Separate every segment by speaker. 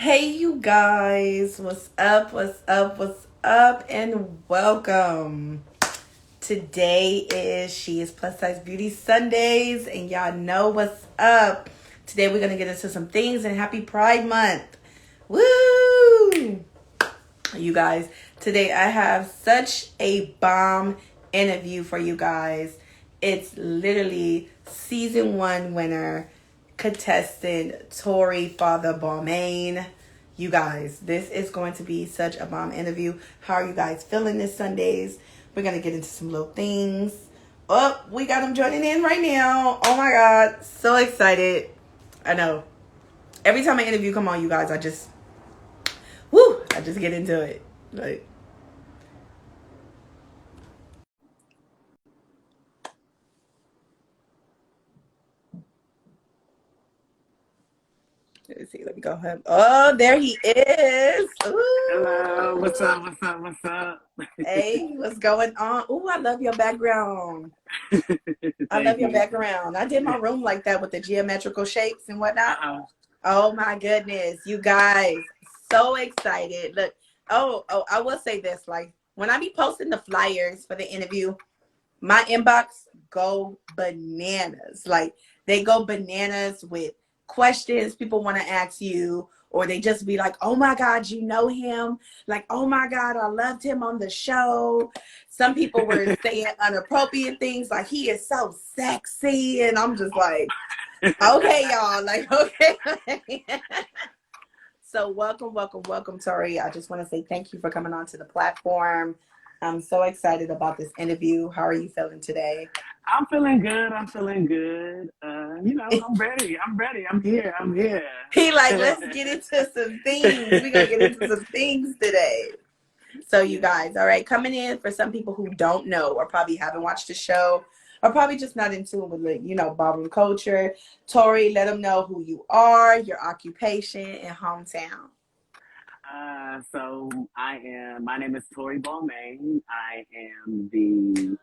Speaker 1: Hey, you guys, what's up? What's up? What's up? And welcome. Today is She is Plus Size Beauty Sundays, and y'all know what's up. Today we're gonna get into some things, and happy Pride Month. Woo! You guys, today I have such a bomb interview for you guys. It's literally season one winner, contestant Torie Balmain. You guys, this is going to be such a bomb interview. How are you guys feeling this Sundays? We're gonna get into some little things. Oh, we got them joining in right now. Oh my god, so excited. I know. Every time an interview come on, you guys, I just get into it. Like, let's see, let me go ahead. Oh, there he is.
Speaker 2: Hello,
Speaker 1: Ooh.
Speaker 2: what's up, what's up, what's up?
Speaker 1: Hey, what's going on? Ooh, I love your background. I love
Speaker 2: Thank
Speaker 1: your
Speaker 2: you.
Speaker 1: background. I did my room like that with the geometrical shapes and whatnot.
Speaker 2: Uh-oh.
Speaker 1: Oh my goodness, you guys, so excited. Look, I will say this, like when I be posting the flyers for the interview, my inbox go bananas. Like they go bananas with questions people want to ask you, or they just be like, oh my God, you know him? Like, oh my God, I loved him on the show. Some people were saying inappropriate things like he is so sexy. And I'm just like, okay, y'all, like, okay. So welcome, welcome, welcome, Torie. I just want to say thank you for coming onto the platform. I'm so excited about this interview. How are you feeling today?
Speaker 2: I'm feeling good, I'm feeling good. I'm ready, I'm here, I'm here.
Speaker 1: He like, let's get into some things. We're gonna get into some things today. So you
Speaker 2: Yeah.
Speaker 1: guys, all right, coming in for some people who don't know or probably haven't watched the show or probably just not in tune with, like, ballroom culture. Torie, let them know who you are, your occupation, and hometown.
Speaker 2: My name is Torie Balmain. I am the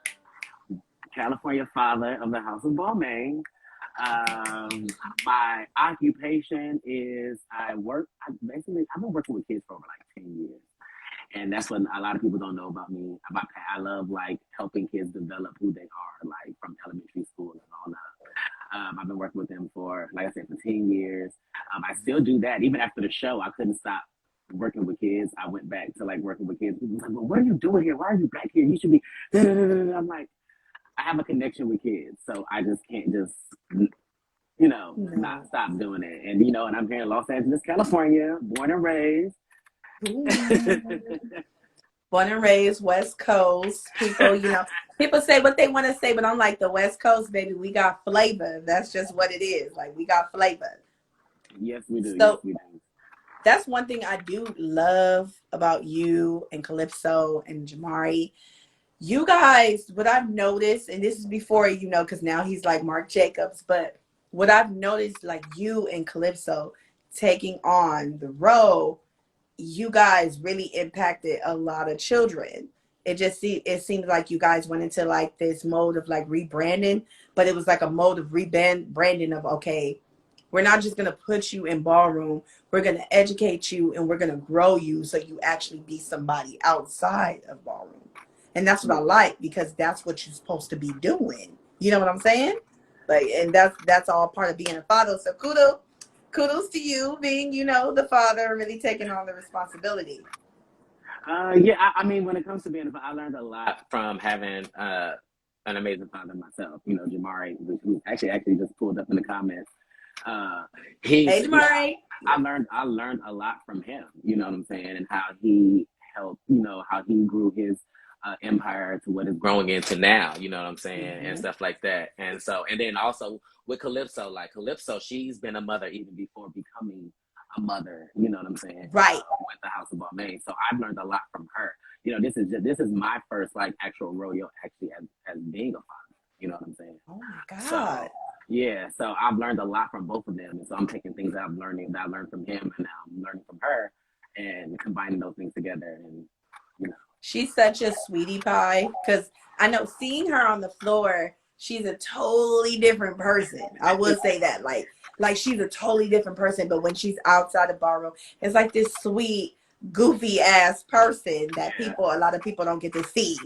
Speaker 2: California father of the House of Balmain. Um, my occupation is I've been working with kids for over like 10 years. And that's what a lot of people don't know about me. I love like helping kids develop who they are, like from elementary school and all that. I've been working with them for, like I said, for 10 years. I still do that. Even after the show, I couldn't stop working with kids. I went back to like working with kids. People were like, well, what are you doing here? Why are you back here? You should be. I'm like, I have a connection with kids, so I just can't just not
Speaker 1: No.
Speaker 2: stop doing it. And I'm here in Los Angeles, California, born and raised.
Speaker 1: Born and raised West Coast people, people say what they want to say, but I'm like, the West Coast, baby, we got flavor. That's just what it is. Like, we got flavor.
Speaker 2: Yes, we do. Yes,
Speaker 1: So
Speaker 2: we do.
Speaker 1: that's one thing I do love about you and Calypso and Jamari. You guys, what I've noticed, and this is before, because now he's like Mark Jacobs, but what I've noticed, like you and Calypso taking on the role, you guys really impacted a lot of children. It seems like you guys went into like this mode of like rebranding, but it was like a mode of rebranding of, okay, we're not just gonna put you in ballroom, we're gonna educate you and we're gonna grow you so you actually be somebody outside of ballroom. And that's what I like, because that's what you're supposed to be doing. You know what I'm saying? Like, and that's all part of being a father. So kudos to you being, the father, really taking on the responsibility.
Speaker 2: Yeah, I mean, when it comes to being, I learned a lot from having an amazing father myself. Jamari, who actually just pulled up in the comments. Uh,
Speaker 1: Hey,
Speaker 2: he's,
Speaker 1: Jamari.
Speaker 2: I learned a lot from him. You know what I'm saying, and how he helped. How he grew his empire to what it's growing into now. You know what I'm saying, and
Speaker 1: Mm-hmm.
Speaker 2: stuff like that. And then also with Calypso, like Calypso, she's been a mother even before becoming a mother. You know what I'm saying?
Speaker 1: Right.
Speaker 2: With the House of Balmain, so I've learned a lot from her. This is my first like actual rodeo actually as being a father. You know what I'm saying?
Speaker 1: Oh my
Speaker 2: So
Speaker 1: God.
Speaker 2: yeah, so I've learned a lot from both of them, and so I'm taking things that I learned from him, and now I'm learning from her, and combining those things together, and you know.
Speaker 1: She's such a sweetie pie, because I know seeing her on the floor, she's a totally different person. I will say that. Like, like she's a totally different person, but when she's outside the ballroom, it's like this sweet, goofy ass person that a lot of people don't get to see.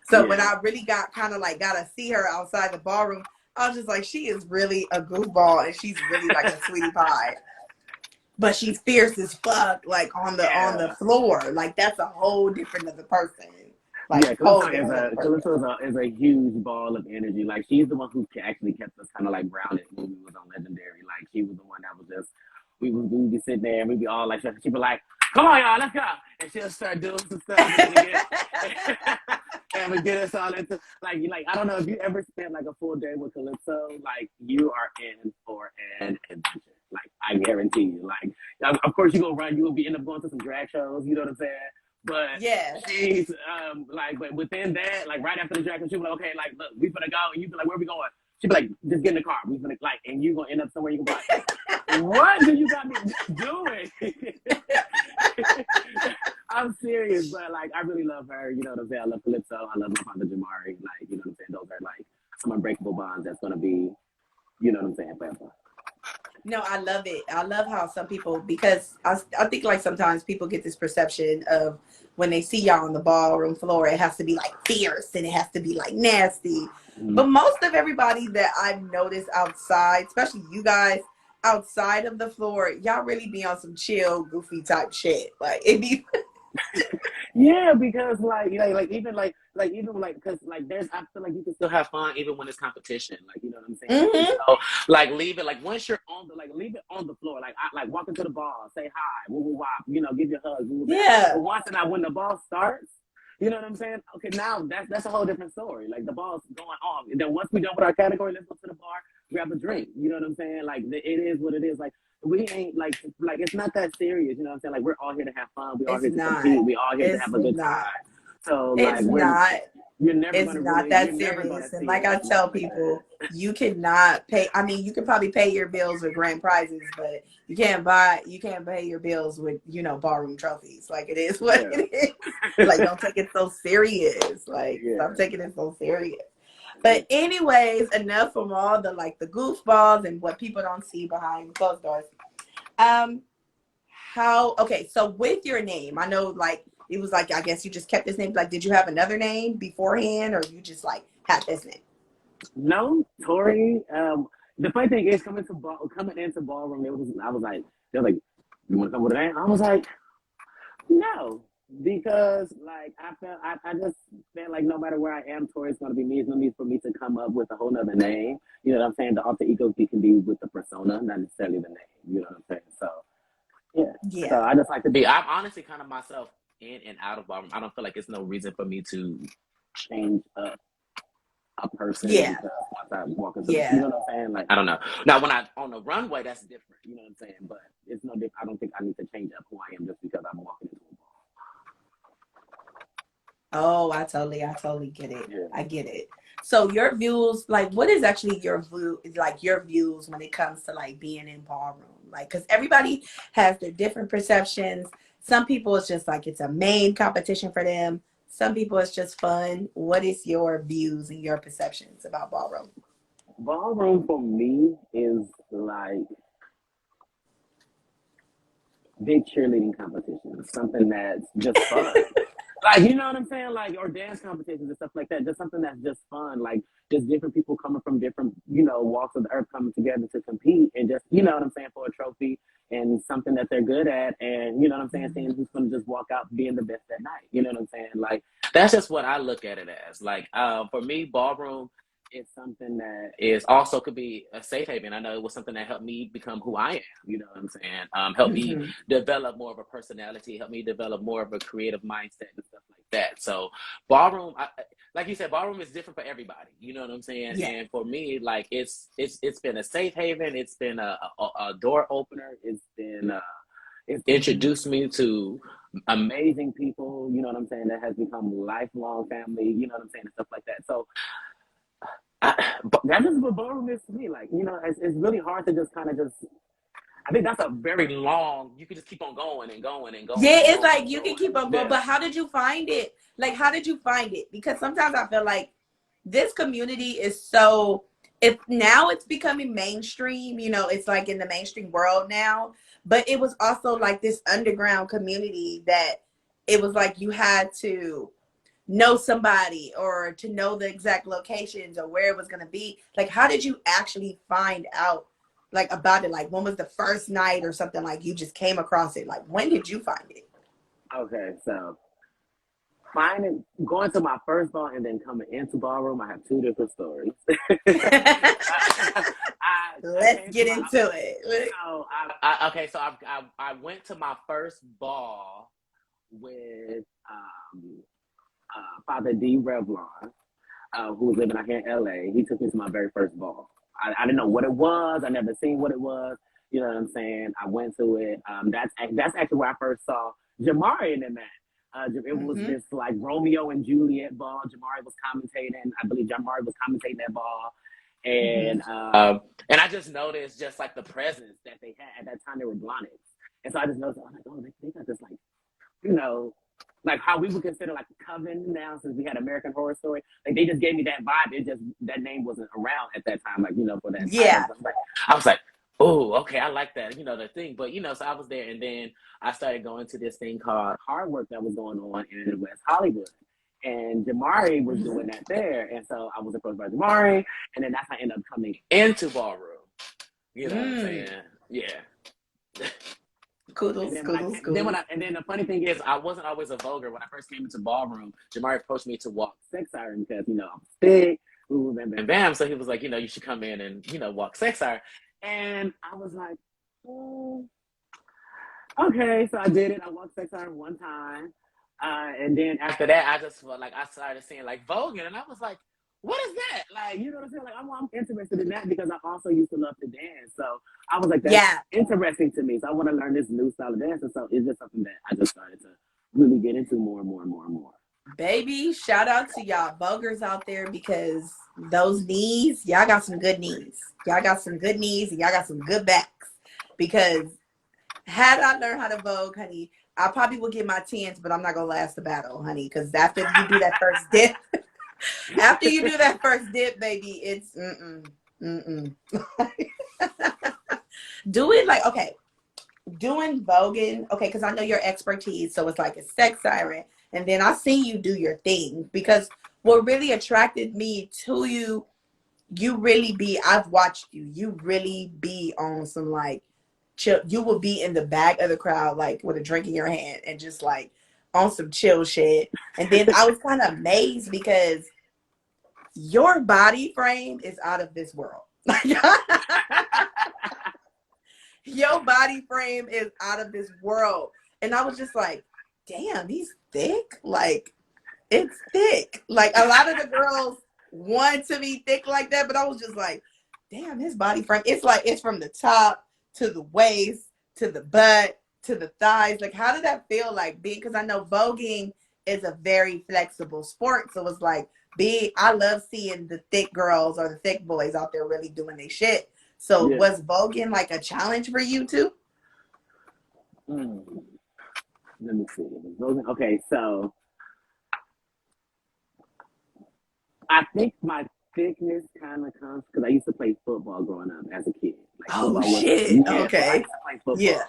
Speaker 1: So when I really got to see her outside the ballroom, I was just like, she is really a goofball, and she's really like a sweetie pie. But she's fierce as fuck, like on the floor. Like that's a whole different other person. Like
Speaker 2: Calypso is a huge ball of energy. Like she's the one who actually kept us kind of like grounded when we was on Legendary. Like she was the one that was just we would be sitting there and we'd be all like she'd be like, "Come on, y'all, let's go," and she'll start doing some stuff and we get us all into like I don't know if you ever spent like a full day with Calypso. Like you are in for an adventure. Like I guarantee you. Like of course you gonna run. You will be end up going to some drag shows. You know what I'm saying? But she's but within that, like right after the drag show, she'll be like, okay, like look, we finna go, and you be like, where we going? She'll be like, just get in the car. We finna like, and you gonna end up somewhere you can be like, what do you got me doing? I'm serious, but like I really love her. You know what I'm saying? I love Calypso. I love my father Jamari. Like you know what I'm saying? Those are like some unbreakable bonds that's gonna be, you know what I'm saying, forever.
Speaker 1: No, I love it. I love how some people, because I think like sometimes people get this perception of when they see y'all on the ballroom floor, it has to be like fierce and it has to be like nasty. Mm-hmm. But most of everybody that I've noticed outside, especially you guys outside of the floor, y'all really be on some chill, goofy type shit. Like it be.
Speaker 2: Yeah, because because there's I feel like you can still have fun even when it's competition. Like you know what I'm saying? Mm-hmm. So like leave it like once you're on the leave it on the floor. Like I like walk into the ball, say hi, woo woo wop, you know, give your hugs.
Speaker 1: Yeah.
Speaker 2: But when the ball starts, you know what I'm saying? Okay, now that's a whole different story. Like the ball's going off. And then once we're done with our category, let's go to the bar, grab a drink. You know what I'm saying? Like it is what it is. Like we ain't like it's not that serious. You know what I'm saying? Like we're all here to have fun. We all here to compete. We all here to have a good time. So like you're never
Speaker 1: it's not that serious. And like I tell people, you cannot pay. I mean, you can probably pay your bills with grand prizes, but you can't pay your bills with, you know, ballroom trophies. Like it is what it is. Like don't take it so serious. Like stop taking it so serious. But anyways, enough from all the like the goofballs and what people don't see behind closed doors. So with your name, I know like it was like I guess you just kept this name. Like, did you have another name beforehand, or you just like had this name?
Speaker 2: No, Torie. The funny thing is coming into ballroom, I was like, they're like, you want to come with a name? I was like, no. Because like I just felt like no matter where I am, Torie's gonna be me. It's no need for me to come up with a whole nother name. You know what I'm saying? The alter ego can be with the persona, not necessarily the name. You know what I'm saying? So yeah. So I just like to be. I'm honestly kind of myself in and out of ballroom. I don't feel like it's no reason for me to change up a person.
Speaker 1: Yeah.
Speaker 2: Because once I walk into, you know what I'm saying? Like I don't know. Now when I on the runway, that's different. You know what I'm saying? But it's no different. I don't think I need to change up who I am just because I'm walking into a ball.
Speaker 1: Oh, I totally get it. Yeah. I get it. So your views, like, what is actually your views when it comes to like being in ballroom? Like, because everybody has their different perceptions. Some people it's just like it's a main competition for them. Some people it's just fun. What is your views and your perceptions about ballroom?
Speaker 2: Ballroom for me is like big cheerleading competition. Something that's just fun. Like, you know what I'm saying? Like, or dance competitions and stuff like that. Just something that's just fun. Like, just different people coming from different, you know, walks of the earth coming together to compete and just, you know what I'm saying, for a trophy and something that they're good at. And, you know what I'm saying, seeing who's going to just walk out being the best that night. You know what I'm saying? Like, that's just what I look at it as. Like, for me, ballroom is something that is also could be a safe haven. I know it was something that helped me become who I am. You know what I'm saying? Help me develop more of a personality, help me develop more of a creative mindset and stuff like that. So ballroom, like you said, ballroom is different for everybody. You know what I'm saying? Yeah. And for me, like it's been a safe haven. It's been a door opener. It's been it's introduced me to amazing people. You know what I'm saying? That has become lifelong family. You know what I'm saying? And stuff like that. So. That's just what ballroom is to me. Like, you know, it's really hard to just kind of just. I think that's a very long. You can just keep on going and going and going.
Speaker 1: Yeah, it's like you can keep on going. But how did you find it? Like, how did you find it? Because sometimes I feel like this community is so if now it's becoming mainstream, you know, it's like in the mainstream world now, but it was also like this underground community that it was like you had to know somebody or to know the exact locations or where it was going to be. Like, how did you actually find out like about it? Like, when was the first night or something, like you just came across it? Like, when did you find it?
Speaker 2: Okay, so finding going to my first ball and then coming into ballroom, I have two different stories. I
Speaker 1: Let's
Speaker 2: came to
Speaker 1: get
Speaker 2: my
Speaker 1: into it.
Speaker 2: so okay, so I went to my first ball with Father D. Revlon, who was living out here in LA. He took me to my very first ball. I didn't know what it was. I never seen what it was. You know what I'm saying? I went to it. That's actually where I first saw Jamari in that. It was
Speaker 1: Mm-hmm.
Speaker 2: this like Romeo and Juliet ball. Jamari was commentating. I believe Jamari was commentating that ball.
Speaker 1: Mm-hmm.
Speaker 2: And I just noticed just like the presence that they had at that time. They were Blonics. And so I just noticed, I was like, oh, they got this like, you know, like how we would consider like Coven now, since we had American Horror Story. Like they just gave me that vibe. It just that name wasn't around at that time, like for that title.
Speaker 1: Yeah.
Speaker 2: So I was like, oh, okay, I like that, the thing. But so I was there, and then I started going to this thing called Hard Work that was going on in West Hollywood. And Jamari was doing that there, and so I was approached by Jamari, and then that's how I ended up coming into ballroom. You know what I'm saying? Yeah. And
Speaker 1: Kudos,
Speaker 2: then
Speaker 1: kudos, kudos.
Speaker 2: and then the funny thing is, I wasn't always a vulgar. When I first came into ballroom, Jamari approached me to walk sex siren because I'm thick, ooh, bam, bam, bam. So he was like, you should come in and walk sex siren. And I was like, oh, okay. So I did it. I walked sex siren one time, and then after that, I just felt like I started seeing like voguing, and I was like, what is that? Like, you know what I'm saying? Like, I'm interested in that because I also used to love to dance. So I was like, that's
Speaker 1: Yeah.
Speaker 2: interesting to me. So I want to learn this new style of dance. And so it's just something that I just started to really get into more and more and more and more.
Speaker 1: Baby, shout out to y'all vogers out there, because those knees, y'all got some good knees. Y'all got some good knees and y'all got some good backs. Because had I learned how to vogue, honey, I probably would get my tens, but I'm not gonna last the battle, honey. Because after you do that first dip, after you do that first dip, baby, it's do it like, okay, doing voguing, okay, because I know your expertise, so it's like a sex siren, and then I see you do your thing. Because what really attracted me to you, you really be, I've watched you, you really be on some like chill. You will be in the back of the crowd like with a drink in your hand and just like on some chill shit. And then I was kind of amazed because your body frame is out of this world. Your body frame is out of this world. And I was just like, damn, he's thick. Like, it's thick. Like, a lot of the girls want to be thick like that, but I was just like, damn, his body frame. It's like, it's from the top to the waist to the butt to the thighs. Like, how did that feel like being? Because I know voguing is a very flexible sport. So it's like, I love seeing the thick girls or the thick boys out there really doing their shit. So
Speaker 2: Yeah.
Speaker 1: was voguing like a challenge for you too?
Speaker 2: Let me see. Okay, so I think my thickness kind of comes because I used to play football growing up as a kid. Like
Speaker 1: Oh
Speaker 2: football was
Speaker 1: shit.
Speaker 2: so I
Speaker 1: Okay.
Speaker 2: used to play football.
Speaker 1: Yeah.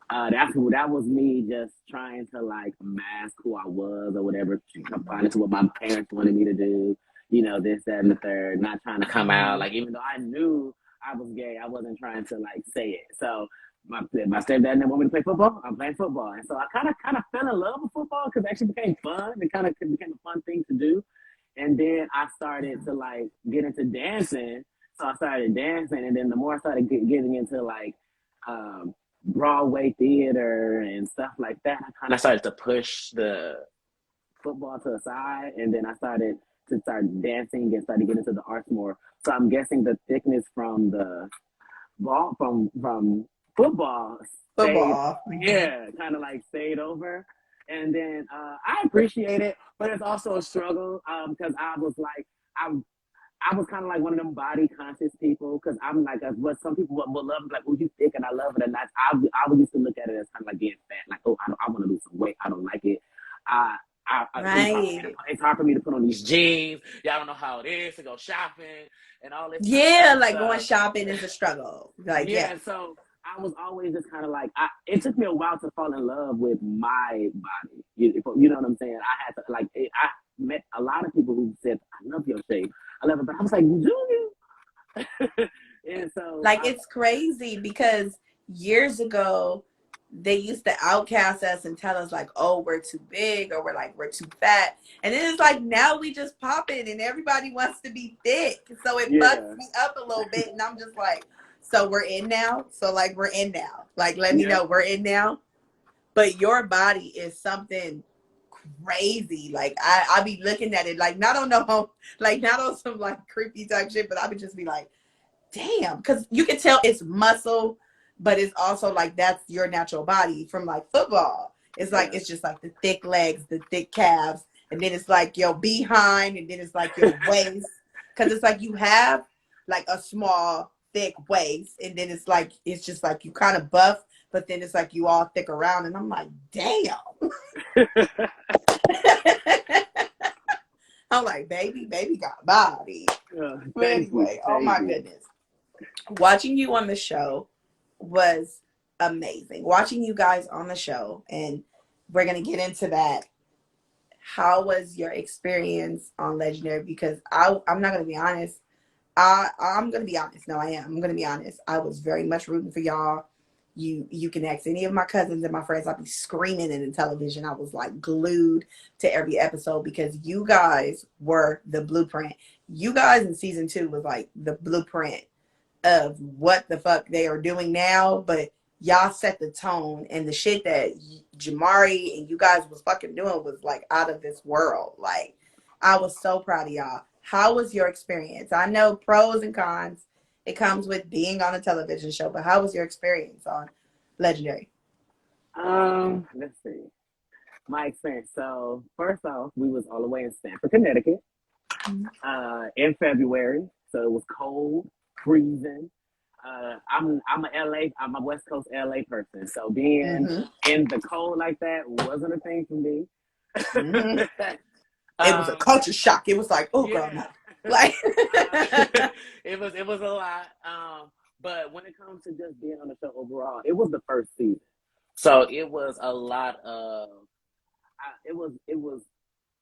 Speaker 2: That was me just trying to like mask who I was or whatever, confining to what my parents wanted me to do. This, that, and the third. Not trying to come out like, even though I knew I was gay, I wasn't trying to like say it. So my stepdad didn't want me to play football. I'm playing football, and so I kind of fell in love with football because it actually became fun. It kind of became a fun thing to do. And then I started to like get into dancing. So I started dancing, and then the more I started getting into like Broadway theater and stuff like that, I kind of started to push the football to the side, and then I started to start dancing and started getting into the arts more. So I'm guessing the thickness from the ball from football stayed,
Speaker 1: Football.
Speaker 2: yeah, kind of like stayed over. And then I appreciate it, but it's also a struggle because I was like, I was kind of like one of them body conscious people because I'm like, what some people would love is like, oh, you thick, and I love it. And I would used to look at it as kind of like being fat, like, oh, I want to lose some weight. I don't like it.
Speaker 1: Right.
Speaker 2: It's hard for me to put on these jeans. Y'all don't know how it is to go shopping and all this kind of
Speaker 1: Yeah,
Speaker 2: other
Speaker 1: like going
Speaker 2: stuff.
Speaker 1: shopping is a struggle. Like, yeah.
Speaker 2: Yeah, so I was always just kind of like, it took me a while to fall in love with my body. You know what I'm saying? I had to, like, I met a lot of people who said, I love your shape. I love it. But I was like, do you? And so,
Speaker 1: Like it's crazy because years ago they used to outcast us and tell us like, oh, we're too big or we're too fat. And then it's like now we just pop it and everybody wants to be thick. So it fucks
Speaker 2: yeah.
Speaker 1: me up a little bit. And I'm just like, so we're in now. So like we're in now. Like let me
Speaker 2: Yeah.
Speaker 1: know we're in now. But your body is something crazy. Like I be looking at it like not on no like not on some like creepy type shit, but I would just be like, damn, because you can tell it's muscle, but it's also like that's your natural body from like football. It's like it's just like the thick legs, the thick calves, and then it's like your behind, and then it's like your waist. Because it's like you have like a small, thick waist, and then it's just like you kind of buff, but then it's like you all thick around, and I'm like, damn. I'm like, baby got body. But anyway, oh my goodness. Watching you on the show was amazing. Watching you guys on the show, and we're going to get into that. How was your experience on Legendary? Because I'm not going to be honest. I'm going to be honest. No, I am. I'm going to be honest. I was very much rooting for y'all. You can ask any of my cousins and my friends. I'd be screaming in the television. I was like glued to every episode because you guys were the blueprint. You guys in season 2 was like the blueprint of what the fuck they are doing now, but y'all set the tone, and the shit that Jamari and you guys was fucking doing was like out of this world. Like I was so proud of y'all. How was your experience? I know pros and cons. It comes with being on a television show, but how was your experience on Legendary?
Speaker 2: Let's see. My experience. So first off, we was all the way in Stamford, Connecticut, in February. So it was cold, freezing. I'm a West Coast LA person. So being in the cold like that wasn't a thing for me.
Speaker 1: It was a culture shock. It was like, oh girl, no. Like
Speaker 2: it was a lot. But when it comes to just being on the show overall, it was the first season. So it was a lot of it was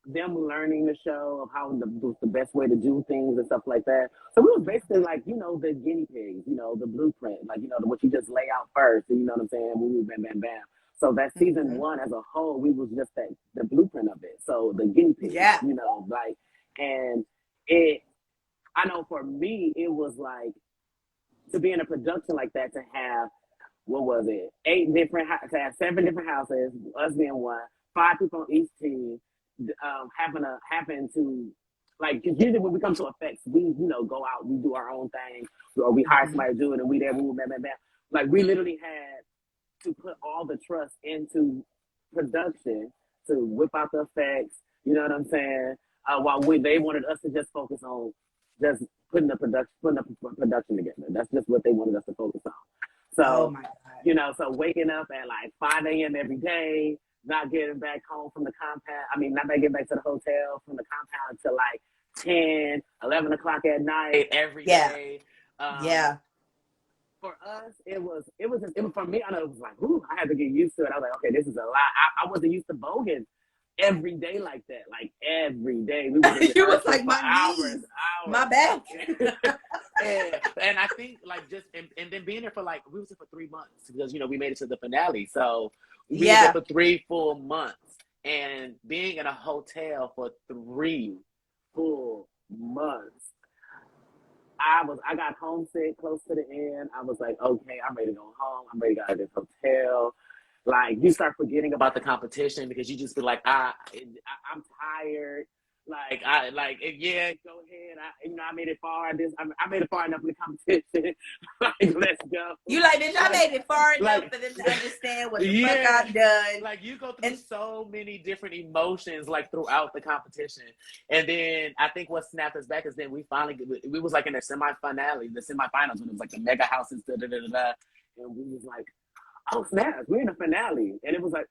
Speaker 2: them learning the show of how the best way to do things and stuff like that. So we was basically like, the guinea pigs, the blueprint, like, what you just lay out first, and you know what I'm saying? Woo, bam, bam, bam. So that season 1 as a whole, we was just the blueprint of it. So the guinea pigs, like, and I know for me, it was like, to be in a production like that, to have, what was it? To have 7 different houses, us being one, 5 people on each team, having to, like, because usually when we come to effects, we, go out, we do our own thing, or we hire somebody to do it, and we there, bam, bam, bam. Like, we literally had to put all the trust into production to whip out the effects, you know what I'm saying? While they wanted us to just focus on just putting the production together. That's just what they wanted us to focus on. So,
Speaker 1: oh my God.
Speaker 2: So waking up at like 5 a.m. every day, not getting back home from the compound. Not getting back to the hotel from the compound until like 10, 11 o'clock at night every day. For us, it was for me. I know it was like, ooh, I had to get used to it. I was like, okay, this is a lot. I wasn't used to bogan every day like that. Like every day, we was
Speaker 1: you was like my
Speaker 2: hours,
Speaker 1: my back.
Speaker 2: and I think like just and then being there for like we was there for 3 months because we made it to the finale, so we was there for 3 full months, and being in a hotel for 3 full months. I got homesick close to the end. I was like, okay, I'm ready to go home. I'm ready to get out of this hotel. Like, you start forgetting about the competition because you just feel like, I'm tired. Like, yeah, go ahead. I made it far. I made it far enough in the competition. Like, let's go.
Speaker 1: You like, bitch, I made it far enough for them to understand what the fuck I've done.
Speaker 2: Like, you go through so many different emotions, like, throughout the competition. And then I think what snapped us back is then we was like in the semifinals, when it was like the mega houses, and we was like, oh snap, we're in the finale. And it was like,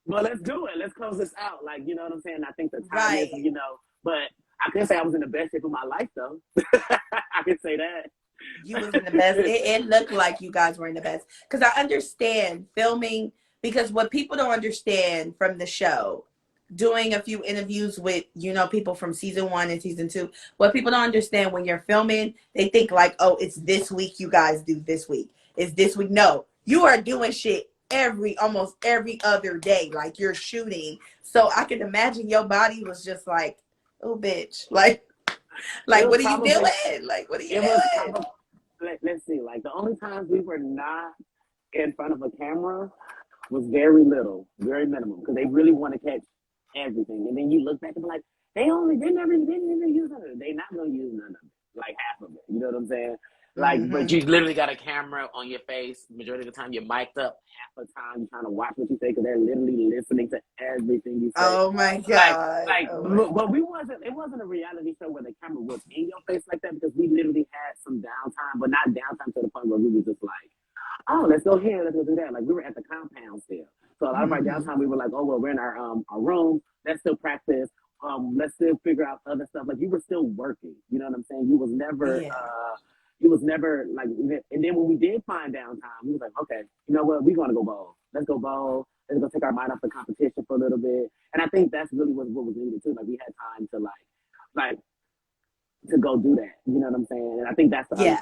Speaker 2: Well, let's do it. Let's close this out. Like, you know what I'm saying? I think the time is,
Speaker 1: Right.
Speaker 2: you know, but I can say I was in the best shape of my life, though. I can say
Speaker 1: You was in the best.
Speaker 2: that.
Speaker 1: It looked like you guys were in the best. Because I understand filming, because what people don't understand from the show, doing a few interviews with, people from season 1 and season 2, what people don't understand when you're filming, they think like, oh, it's this week you guys do this week. It's this week. No, you are doing shit almost every other day. Like you're shooting. So I can imagine your body was just like, oh bitch.
Speaker 2: It
Speaker 1: Like
Speaker 2: was
Speaker 1: what are you
Speaker 2: probably,
Speaker 1: doing? Like what are you
Speaker 2: it was
Speaker 1: doing?
Speaker 2: probably, let's see, like the only times we were not in front of a camera was very little, very minimal, because they really want to catch everything. And then you look back and be like, they never didn't even use none of it. They not gonna use none of it, like half of it. You know what I'm saying? Like, but
Speaker 1: Mm-hmm.
Speaker 2: you literally got a camera on your face. Majority of the time, you're mic'd up. Half the time, you're trying to watch what you say because they're literally listening to everything you say.
Speaker 1: Oh my
Speaker 2: Like,
Speaker 1: God. Oh my
Speaker 2: but
Speaker 1: God.
Speaker 2: we wasn't. It wasn't a reality show where the camera was in your face like that because we literally had some downtime, but not downtime to the point where we were just like, oh, let's go here, let's go do that. Like we were at the compound still. So a lot of our
Speaker 1: Mm-hmm.
Speaker 2: downtime, we were like, oh well, we're in our room. Let's still practice. Let's still figure out other stuff. Like you were still working. You know what I'm saying?
Speaker 1: Yeah.
Speaker 2: You was never like. And then when we did find downtime, we was like, okay, you know what? We're gonna go bowl. Let's go bowl. Let's go take our mind off the competition for a little bit. And I think that's really what was needed too. Like we had time to like to go do that. You know what I'm saying? And
Speaker 1: Yeah.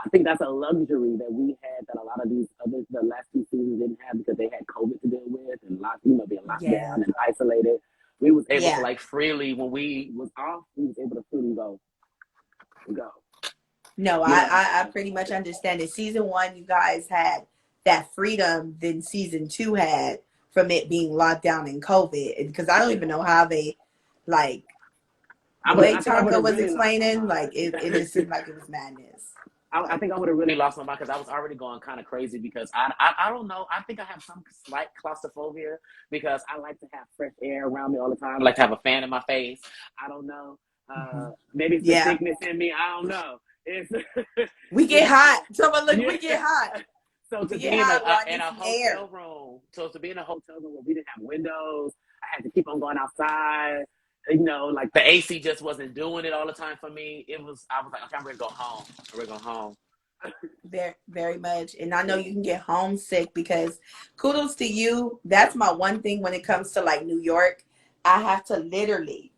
Speaker 2: I think that's a luxury that we had that a lot of these other the last two seasons didn't have because they had COVID to deal with and being locked
Speaker 1: Yeah.
Speaker 2: down and isolated. We was able to
Speaker 1: Yeah.
Speaker 2: like freely when we was off, we was able to freely go.
Speaker 1: No,
Speaker 2: You know.
Speaker 1: I pretty much understand it. Season 1, you guys had that freedom than season 2 had from it being locked down in COVID. Because I don't even know how they, like, the way
Speaker 2: I think I would
Speaker 1: Tonka
Speaker 2: have
Speaker 1: was
Speaker 2: really lost my
Speaker 1: explaining, like, it
Speaker 2: mind.
Speaker 1: just seemed like it was madness.
Speaker 2: I
Speaker 1: Like,
Speaker 2: think I would have really lost my mind because I was already going kind of crazy because I don't know. I think I have some slight claustrophobia because I like to have fresh air around me all the time. I like to have a fan in my face. I don't know.
Speaker 1: mhm.
Speaker 2: Maybe it's the
Speaker 1: Yeah.
Speaker 2: thickness in me. I don't know. It's
Speaker 1: We get
Speaker 2: it's
Speaker 1: hot. Someone look,
Speaker 2: yeah.
Speaker 1: we get hot.
Speaker 2: So to
Speaker 1: We get
Speaker 2: be
Speaker 1: hot. Well, I
Speaker 2: in
Speaker 1: need
Speaker 2: a
Speaker 1: some air.
Speaker 2: hotel room, where we didn't have windows, I had to keep on going outside. You know, like the AC just wasn't doing it all the time for me. I was like, okay, I'm ready to go home. I'm ready to go home.
Speaker 1: Very, very much. And I know you can get homesick because kudos to you. That's my one thing when it comes to like New York. I have to literally,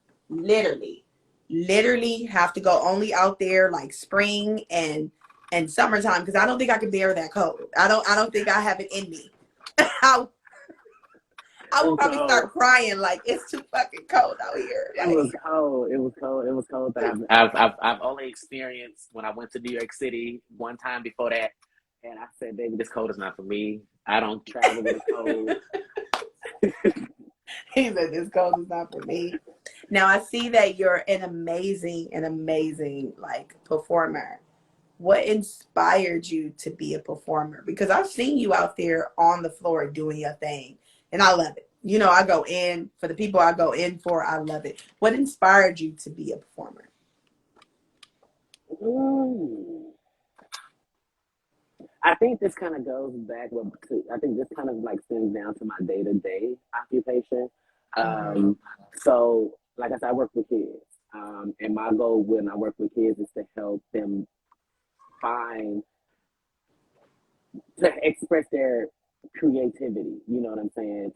Speaker 1: literally have to go only out there like spring and summertime because I don't think I can bear that cold. I don't think I have it in me. I, I would
Speaker 2: And
Speaker 1: probably
Speaker 2: so
Speaker 1: start crying like it's too fucking cold out here.
Speaker 2: it was
Speaker 1: Like
Speaker 2: cold. It was cold. It was cold. That I've only experienced when I went to New York City one time before that, and I said, "Baby, this cold is not for me. I don't travel with a cold."
Speaker 1: he said this cold is not for me. Now I see that you're an amazing like performer. What inspired you to be a performer? Because I've seen you out there on the floor doing your thing, and I love it. I go in for the people I go in for. I love it. What inspired you to be a performer?
Speaker 2: Mm. I think this kind of goes back I think this kind of like stems down to my day to day occupation.
Speaker 1: Mm-hmm.
Speaker 2: Um, so, like I said, I work with kids, and my goal when I work with kids is to help them find to express their creativity. You know what I'm saying?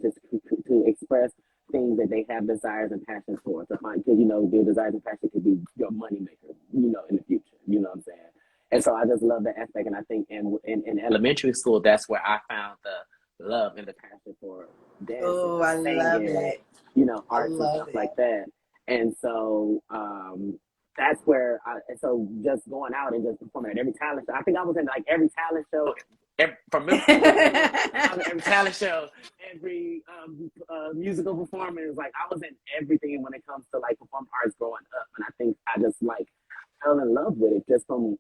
Speaker 2: To express things that they have desires and passions for. To find because their desires and passion could be your moneymaker. In the future. You know what I'm saying? And so I just love that aspect. And I think in elementary school, that's where I found the love and the passion for dancing,
Speaker 1: Oh, I love
Speaker 2: singing,
Speaker 1: it. I
Speaker 2: arts and
Speaker 1: love
Speaker 2: stuff like
Speaker 1: it.
Speaker 2: that. And so that's where so just going out and just performing at every talent show. I think I was in like every talent show from middle school to college. I was in every talent show, every musical performance. Like I was in everything when it comes to like performing arts growing up. And I think I just like fell in love with it just from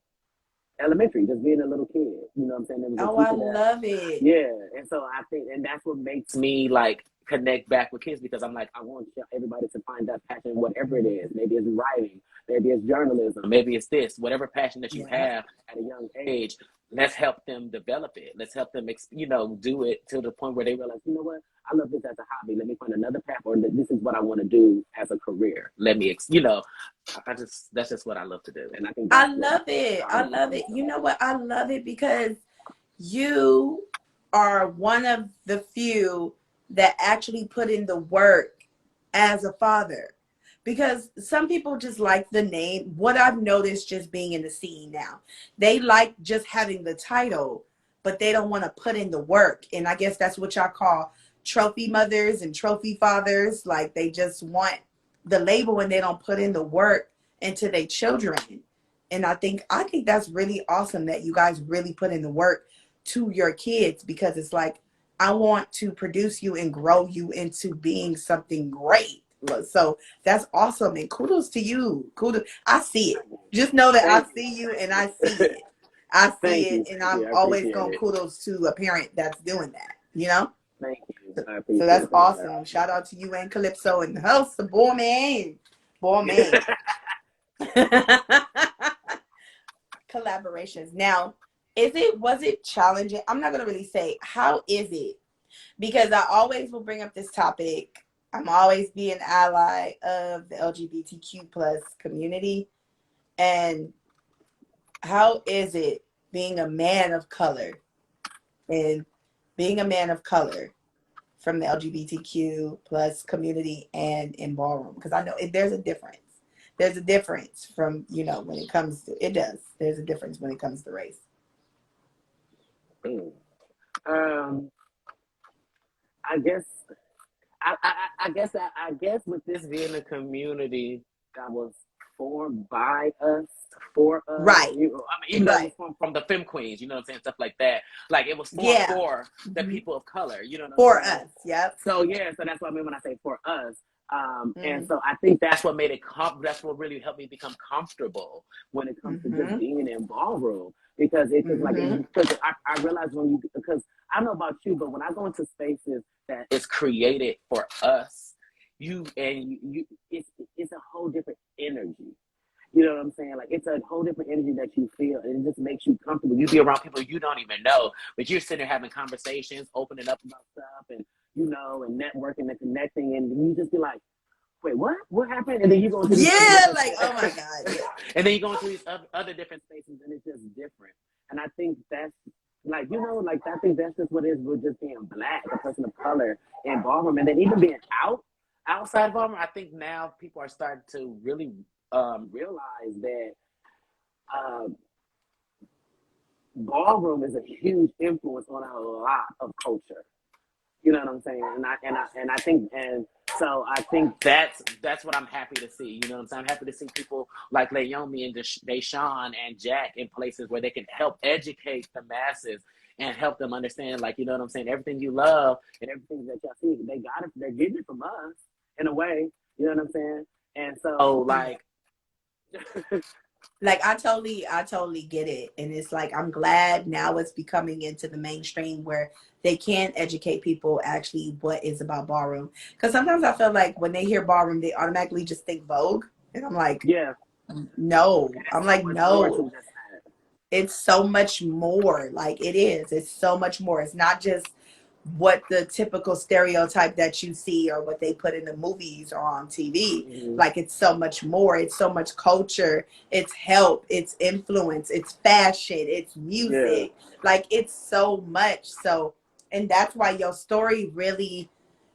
Speaker 2: elementary, just being a little kid. You know what I'm saying? There was a
Speaker 1: Oh, I
Speaker 2: teacher that,
Speaker 1: love it.
Speaker 2: yeah. And so I think, and that's what makes me like connect back with kids because I'm like, I want everybody to find that passion, whatever it is. Maybe it's writing, maybe it's journalism, maybe it's this, whatever passion that you
Speaker 1: Yeah.
Speaker 2: have at a young age.
Speaker 3: let's help them develop it. Let's help them, do it to the point where they realize, you know what, I love this as a hobby. Let me find another path, or this is what I want to do as a career. Let me, that's just what I love to do. And I think
Speaker 1: I
Speaker 3: that's what
Speaker 1: love it. I
Speaker 3: started it
Speaker 1: love
Speaker 3: for me.
Speaker 1: it. You know what? I love it because you are one of the few that actually put in the work as a father. Because some people just like the name. What I've noticed just being in the scene now, they like just having the title, but they don't want to put in the work. And I guess that's what y'all call trophy mothers and trophy fathers. Like they just want the label and they don't put in the work into their children. And I think that's really awesome that you guys really put in the work to your kids, because it's like, I want to produce you and grow you into being something great. So that's awesome, and kudos to you. Kudos. I see it. Just know that I
Speaker 2: Thank
Speaker 1: see you and I see it. I see
Speaker 2: thank
Speaker 1: it,
Speaker 2: you.
Speaker 1: and
Speaker 2: Thank
Speaker 1: I'm
Speaker 2: you. I
Speaker 1: always
Speaker 2: appreciate
Speaker 1: going
Speaker 2: it.
Speaker 1: kudos to a parent that's doing that, you know?
Speaker 2: Thank you. I
Speaker 1: So
Speaker 2: appreciate
Speaker 1: that's
Speaker 2: it. Thank you.
Speaker 1: awesome. Shout out to you and Calypso and the host, the boy man. Boy man. Collaborations. Now, was it challenging? I'm not gonna really say how is it, because I always will bring up this topic. I'm always be an ally of the LGBTQ plus community. And how is it being a man of color and being a man of color from the LGBTQ plus community and in ballroom? Because I know there's a difference. There's a difference from, when it comes to, it does. There's a difference when it comes to race.
Speaker 2: Mm. Um, I guess,
Speaker 3: I guess with this being a community that was formed by us, for us,
Speaker 1: Right.
Speaker 3: even though it was
Speaker 1: Right.
Speaker 3: formed from the Femme Queens, you know what I'm saying, stuff like that. Like it was formed
Speaker 1: Yeah.
Speaker 3: for the
Speaker 1: Mm-hmm.
Speaker 3: people of color, you know what I'm
Speaker 1: For
Speaker 3: saying?
Speaker 1: us. Yep.
Speaker 2: so yeah, so that's what I mean when I say for us. And
Speaker 1: Mm-hmm.
Speaker 2: so I think
Speaker 3: That's what made it. That's what really helped me become comfortable
Speaker 2: when it comes to just
Speaker 1: Mm-hmm.
Speaker 2: being in ballroom, because it's just like,
Speaker 1: Mm-hmm.
Speaker 2: because I realize because I don't know about you, but when I go into spaces that
Speaker 3: is created for us. It's a whole different energy. You know what I'm saying? Like it's a whole different energy that you feel, and it just makes you comfortable. You be around people you don't even know, but you're sitting there having conversations, opening up about stuff, and and networking and connecting, and you just be like, "Wait, what? What happened?" And then you go into these other
Speaker 1: Yeah,
Speaker 2: different,
Speaker 1: like, oh my God, yeah.
Speaker 3: and then you go into these other different
Speaker 2: spaces, and it's just different. And I think that's like I think that's just what it is with just being black, a person of color in ballroom, and then even being outside ballroom. I think now people are starting to really realize that um, ballroom is a huge influence on a lot of culture. You know what I'm saying? And I think, and so I think
Speaker 3: that's what I'm happy to see. You know what I'm saying? I'm happy to see people like Laomi and Deshawn and Jack in places where they can help educate the masses and help them understand, like, you know what I'm saying? Everything you love and everything that y'all see, they got it, they're getting it from us in a way. You know what I'm saying? And so, like,
Speaker 1: Like I totally get it. And it's like, I'm glad now it's becoming into the mainstream where they can educate people actually what is about ballroom. Because sometimes I feel like when they hear ballroom, they automatically just think Vogue. And I'm like,
Speaker 2: yeah,
Speaker 1: no. I'm
Speaker 2: there's so
Speaker 1: like,
Speaker 2: much more to
Speaker 1: no.
Speaker 2: just that.
Speaker 1: It's so much more. Like it is. It's so much more. It's not just what the typical stereotype that you see or what they put in the movies or on TV.
Speaker 2: Mm-hmm.
Speaker 1: Like it's so much more. It's so much culture. It's help. It's influence. It's fashion. It's
Speaker 2: Yeah.
Speaker 1: music. Like it's so much. So, and that's why your story really,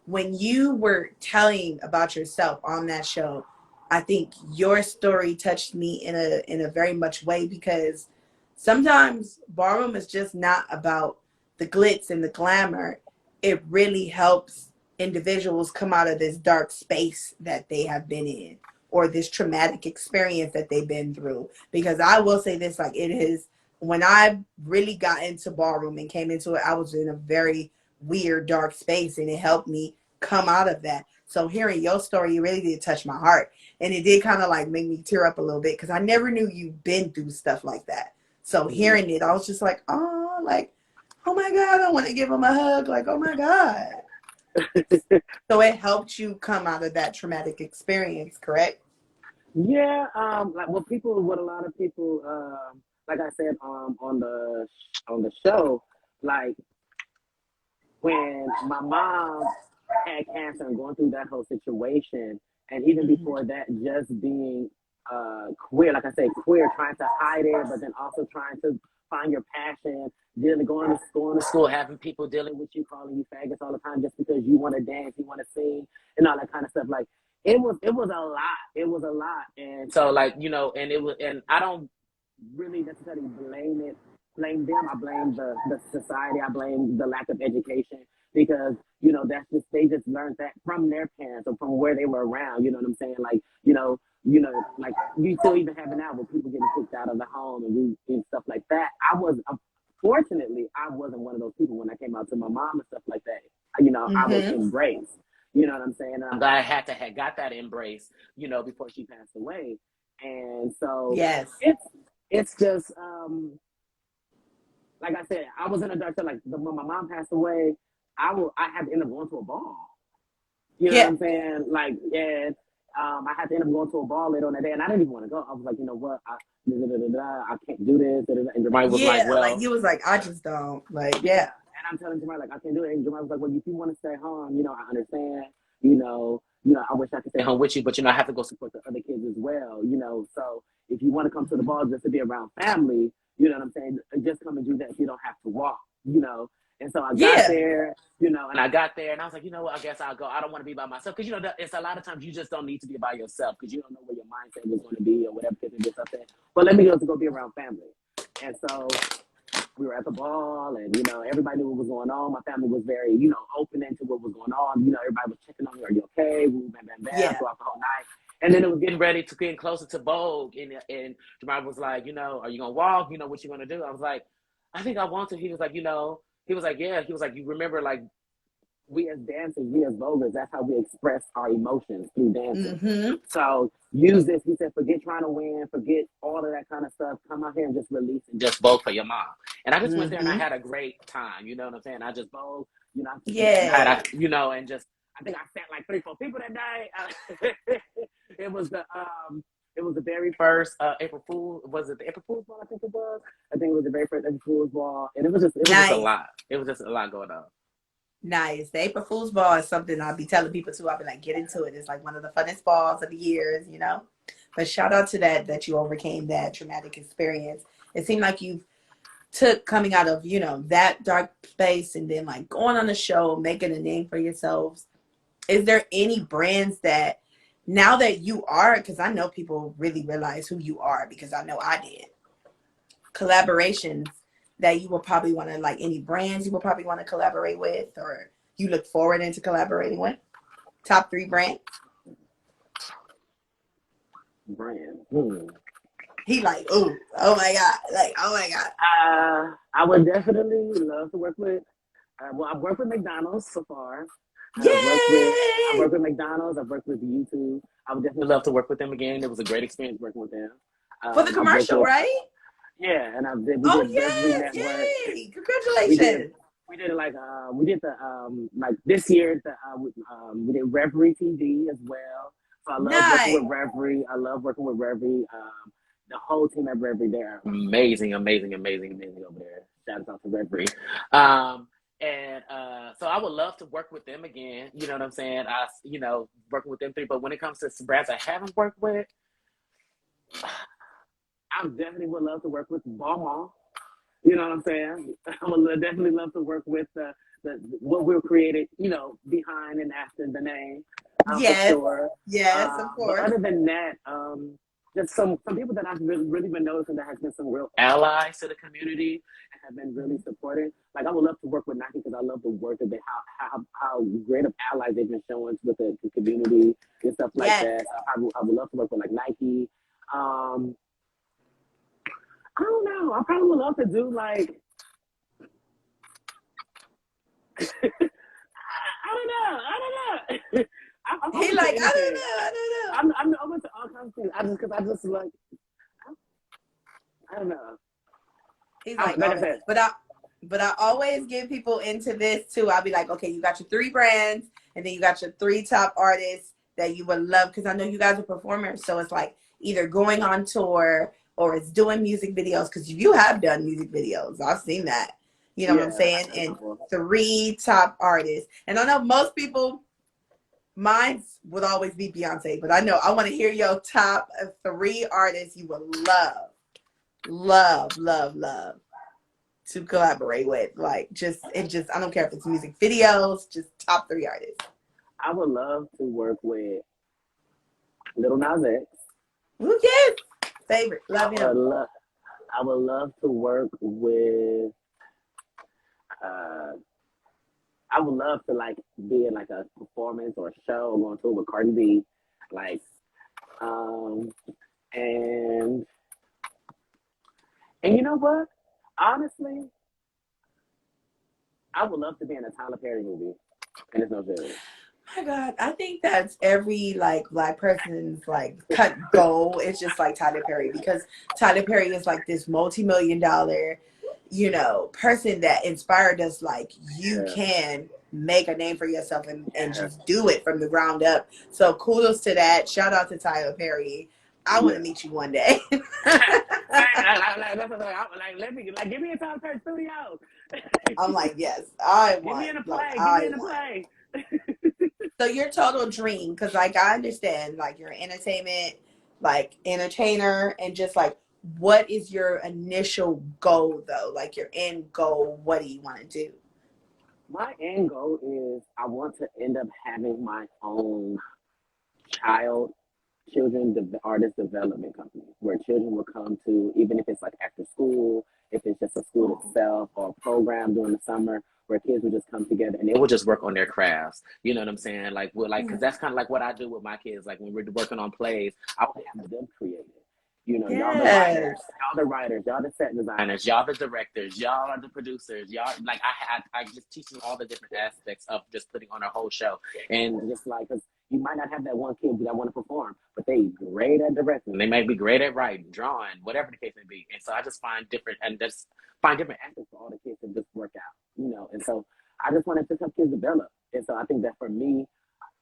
Speaker 1: when you were telling about yourself on that show, I think your story touched me in a very much way, because sometimes ballroom is just not about the glitz and the glamour. It really helps individuals come out of this dark space that they have been in, or this traumatic experience that they've been through. Because I will say this, like it is, when I really got into ballroom and came into it, I was in a very weird, dark space, and it helped me come out of that. So hearing your story, it really did touch my heart. And it did kind of like make me tear up a little bit, because I never knew you've been through stuff like that. So
Speaker 2: Mm-hmm.
Speaker 1: hearing it, I was just like, oh, like, oh my God, I want to give him a hug. Like, oh my God. So it helped you come out of that traumatic experience, correct?
Speaker 2: Yeah, like what a lot of people like I said, on the show, like when my mom had cancer and going through that whole situation, and even
Speaker 1: Mhm.
Speaker 2: before that, just being queer, like I said, queer, trying to hide it, but then also trying to find your passion, dealing, going to school, having people dealing with you, calling you faggots all the time just because you want to dance, you want to sing, and all that kind of stuff. Like it was a lot. It was a lot, and so like and it was, and I don't really necessarily blame them. I blame the society. I blame the lack of education because that's just they just learned that from their parents or from where they were around. You know what I'm saying? Like like you still even have it now with people getting kicked out of the home and stuff like that. Fortunately, I wasn't one of those people when I came out to my mom and stuff like that. I was
Speaker 1: Mhm.
Speaker 2: embraced. You know what I'm saying? And I'm glad I had got that embrace, before she passed away. And so
Speaker 1: Yes.
Speaker 2: it's just like I said, I was in a dark time. Like when my mom passed away, I had to end up going to a ball. You know what
Speaker 1: Yeah.
Speaker 2: I'm saying? Like, yeah, I had to end up going to a ball later on that day, and I didn't even want to go. I was like, you know what? I can't do this. And Jermaine was like,
Speaker 1: Yeah. Like
Speaker 2: well,
Speaker 1: you was like, I just don't like.
Speaker 2: yeah.
Speaker 1: Yeah.
Speaker 2: And I'm telling Jermaine like I can't do it. And Jermaine was like, well, if you want to stay home, I understand. I wish I could stay home with you, but I have to go support the other kids as well. So if you want to come to the ball just to be around family, you know what I'm saying? Just come and do that. You don't have to walk. And so I got
Speaker 1: Yeah.
Speaker 2: there, and I got there and I was like, you know what, I guess I'll go. I don't want to be by myself. Because, it's a lot of times you just don't need to be by yourself because you don't know where your mindset is going to be or whatever. Because it's something. But let me go be around family. And so we were at the ball and, everybody knew what was going on. My family was very, open into what was going on. Everybody was checking on me. Are you okay? Woo, bam, bam, bam,
Speaker 1: Yeah.
Speaker 2: throughout the whole night. And then it was getting ready to getting closer to Vogue. And Jamal was like, are you going to walk? What you going to do? I was like, I think I want to. He was like, he was like, yeah. He was like, you remember, like, we as dancers, we as voguers, that's how we express our emotions through dancing.
Speaker 1: Mhm.
Speaker 2: So use this. He said, forget trying to win, forget all of that kind of stuff. Come out here and just release and just vogue for your mom. And I just went there and I
Speaker 1: Mhm.
Speaker 2: had a great time. You know what I'm saying? I just vogue,
Speaker 1: Yeah.
Speaker 2: and just I think I sat like 3-4 people that night. It was the very first April Fool. Was it the April Fool's ball? I think it was. I think it was the very first April Fool's ball, and it was just a
Speaker 1: Nice.
Speaker 2: lot. It was just a lot going on.
Speaker 1: Nice. The April Fool's Ball is something I'll be telling people too. I'll be like, get into it. It's like one of the funnest balls of the years. But shout out to that you overcame that traumatic experience. It seemed like you took coming out of, that dark space and then like going on the show, making a name for yourselves. Is there any brands that now that you are, because I know people really realize who you are because I know I did, collaborations that you will probably want to, like any brands you will probably want to collaborate with or you look forward into collaborating with? Top 3 brands?
Speaker 2: Brand.
Speaker 1: He like, oh my God. Like, oh my God.
Speaker 2: I would definitely love to work with. Well, I've worked with McDonald's so far. I've
Speaker 1: Yay!
Speaker 2: worked with McDonald's. I've worked with YouTube. I would definitely love to work with them again. It was a great experience working with them.
Speaker 1: For the
Speaker 2: I've worked
Speaker 1: commercial,
Speaker 2: with
Speaker 1: right?
Speaker 2: and we
Speaker 1: Oh
Speaker 2: did Reverie
Speaker 1: yes,
Speaker 2: Network.
Speaker 1: yay!
Speaker 2: We did
Speaker 1: Congratulations.
Speaker 2: like we did the like this year we did Reverie TV as well. So I love working
Speaker 1: Nice.
Speaker 2: with Reverie. I love working with Reverie. The whole team at Reverie, they're amazing, amazing, amazing, amazing over there. Shout out to Reverie. And so I would love to work with them again. You know what I'm saying? Working with them 3. But when it comes to some brands I haven't worked with, I definitely would love to work with Balmain. You know what I'm saying? I would definitely love to work with what we've created, behind and after the name, for
Speaker 1: Yes.
Speaker 2: sure.
Speaker 1: Yes, of
Speaker 2: But
Speaker 1: course.
Speaker 2: other than that, just some people that I've really been noticing that has been some real allies to the community and have been really supportive. Like I would love to work with Nike because I love the work that how great of allies they've been showing with the community and stuff like
Speaker 1: Yes.
Speaker 2: that. I would love to work with like Nike. I don't know. I probably would love to do like I don't know. I don't know. I'm
Speaker 1: He
Speaker 2: open to
Speaker 1: like, I don't
Speaker 2: anything.
Speaker 1: know, I don't know.
Speaker 2: I'm open to all kinds of things. I just like I don't know.
Speaker 1: He's like,
Speaker 2: Like I
Speaker 1: okay.
Speaker 2: said,
Speaker 1: But I always get people into this too. I'll be like, okay, you got your 3 brands, and then you got your 3 top artists that you would love, because I know you guys are performers. So it's like either going on tour or is doing music videos, because you have done music videos. I've seen that. You know what I'm
Speaker 2: Yeah.
Speaker 1: saying? And 3 top artists. And I know most people, mine would always be Beyonce, but I know I want to hear your top 3 artists you would love to collaborate with. Like, just I don't care if it's music videos, just top 3 artists.
Speaker 2: I would love to work with Little Nas X.
Speaker 1: Ooh, yes. Favorite. Love
Speaker 2: I would
Speaker 1: him.
Speaker 2: love, I would love to work with. Uh, I would love to like be in like a performance or a show or going to with Cardi B, like, um, and you know what? Honestly, I would love to be in a Tyler Perry movie, and it's no joke.
Speaker 1: My God, I think that's every like Black person's like cut goal. It's just like Tyler Perry, because Tyler Perry is like this multi-million-dollar, you know, person that inspired us. Like, you
Speaker 2: Yeah,
Speaker 1: can make a name for yourself and
Speaker 2: yeah,
Speaker 1: just do it from the ground up. So kudos to that. Shout out to Tyler Perry. I want
Speaker 2: yeah.
Speaker 1: to meet you one day.
Speaker 2: Let me like give me a Tyler Perry studio.
Speaker 1: I'm like, yes, I
Speaker 2: Get me
Speaker 1: want.
Speaker 2: in a
Speaker 1: Like,
Speaker 2: play. Get me
Speaker 1: I
Speaker 2: in a
Speaker 1: want.
Speaker 2: play.
Speaker 1: So your total dream, because like I understand, like you're an entertainment, like entertainer, and just like, what is your initial goal though? Like your end goal, what do you want to do?
Speaker 2: My end goal is I want to end up having my own child artist development company where children will come to, even if it's like after school, if it's just a school
Speaker 1: Oh,
Speaker 2: itself or a program during the summer where kids will just come together and
Speaker 3: They will just work on their crafts. You know what I'm saying? Like, we're like, because
Speaker 1: yeah.
Speaker 3: that's kind of like what I do with my kids. Like, when we're working on plays, I would have them create it. You know,
Speaker 1: Yes.
Speaker 2: y'all the writers, y'all the set designers, y'all the directors, y'all are the producers, y'all like I just teach them all the different aspects of just putting on a whole show, and just like because you might not have that one kid that want to perform, but they great at directing, they might be great at writing, drawing, whatever the case may be, and so I just find different aspects for all the kids to just work out, you know, and so I just want to just help kids develop, and so I think that for me.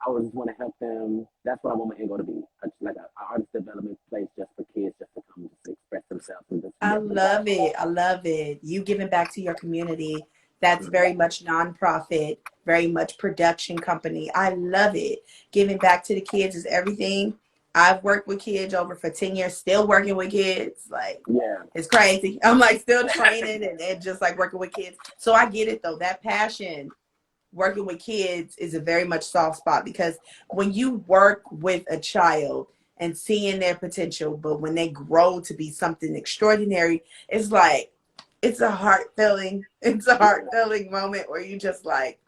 Speaker 2: I would just want to help them. That's what I want my end goal to be, like a artist development place just for kids, just to come just to express themselves and just
Speaker 1: I
Speaker 2: get
Speaker 1: love
Speaker 2: developed.
Speaker 1: it. I love it. You giving back to your community. That's very much nonprofit, very much production company. I love it. Giving back to the kids is everything. I've worked with kids over for 10 years, still working with kids. Like,
Speaker 2: Yeah,
Speaker 1: it's crazy. I'm like still training and just like working with kids. So I get it though. That passion working with kids is a very much soft spot, because when you work with a child and seeing their potential, but when they grow to be something extraordinary, it's like it's a heart
Speaker 2: yeah.
Speaker 1: filling moment where you just like,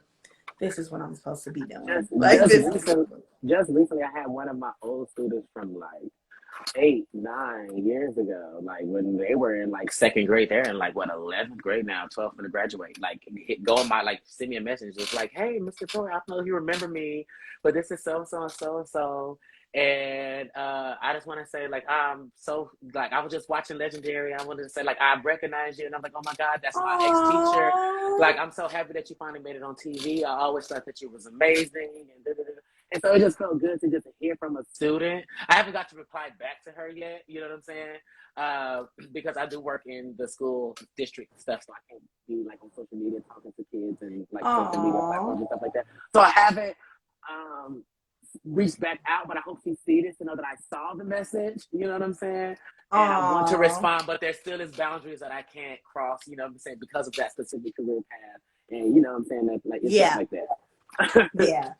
Speaker 1: this is what I'm supposed to be doing.
Speaker 2: Just
Speaker 1: Like,
Speaker 2: just
Speaker 1: this is
Speaker 2: recent, just recently, I had one of my old students from like 8, 9 years ago, like when they were in like
Speaker 3: second grade, they're in like what 11th grade now, 12th to graduate. Like, go on my like send me a message. It's like, hey, Mr. Torie, I don't know if you remember me, but this is so so and so and so. And I just want to say, like, so like I was just watching Legendary. I wanted to say, like, I recognize you, and I'm like, oh my God, that's my ex teacher.
Speaker 1: aww.
Speaker 3: Like, I'm so happy that you finally made it on TV. I always thought that you was amazing, and da, da, da. And so it just felt good to just hear from a student. I haven't got to reply back to her yet. You know what I'm saying? Because I do work in the school district stuff, so I can't be like on social media talking to kids and like social media platforms
Speaker 1: Aww.
Speaker 2: and stuff like that. So I haven't reached back out, but I hope she see this to know that I saw the message. You know what I'm saying? And I want to
Speaker 1: Aww.
Speaker 3: respond, but there still is boundaries that I can't cross. You know what I'm saying? Because of that specific career path, and you know what I'm saying, that like it's stuff
Speaker 1: Yeah.
Speaker 2: like that.
Speaker 1: Yeah.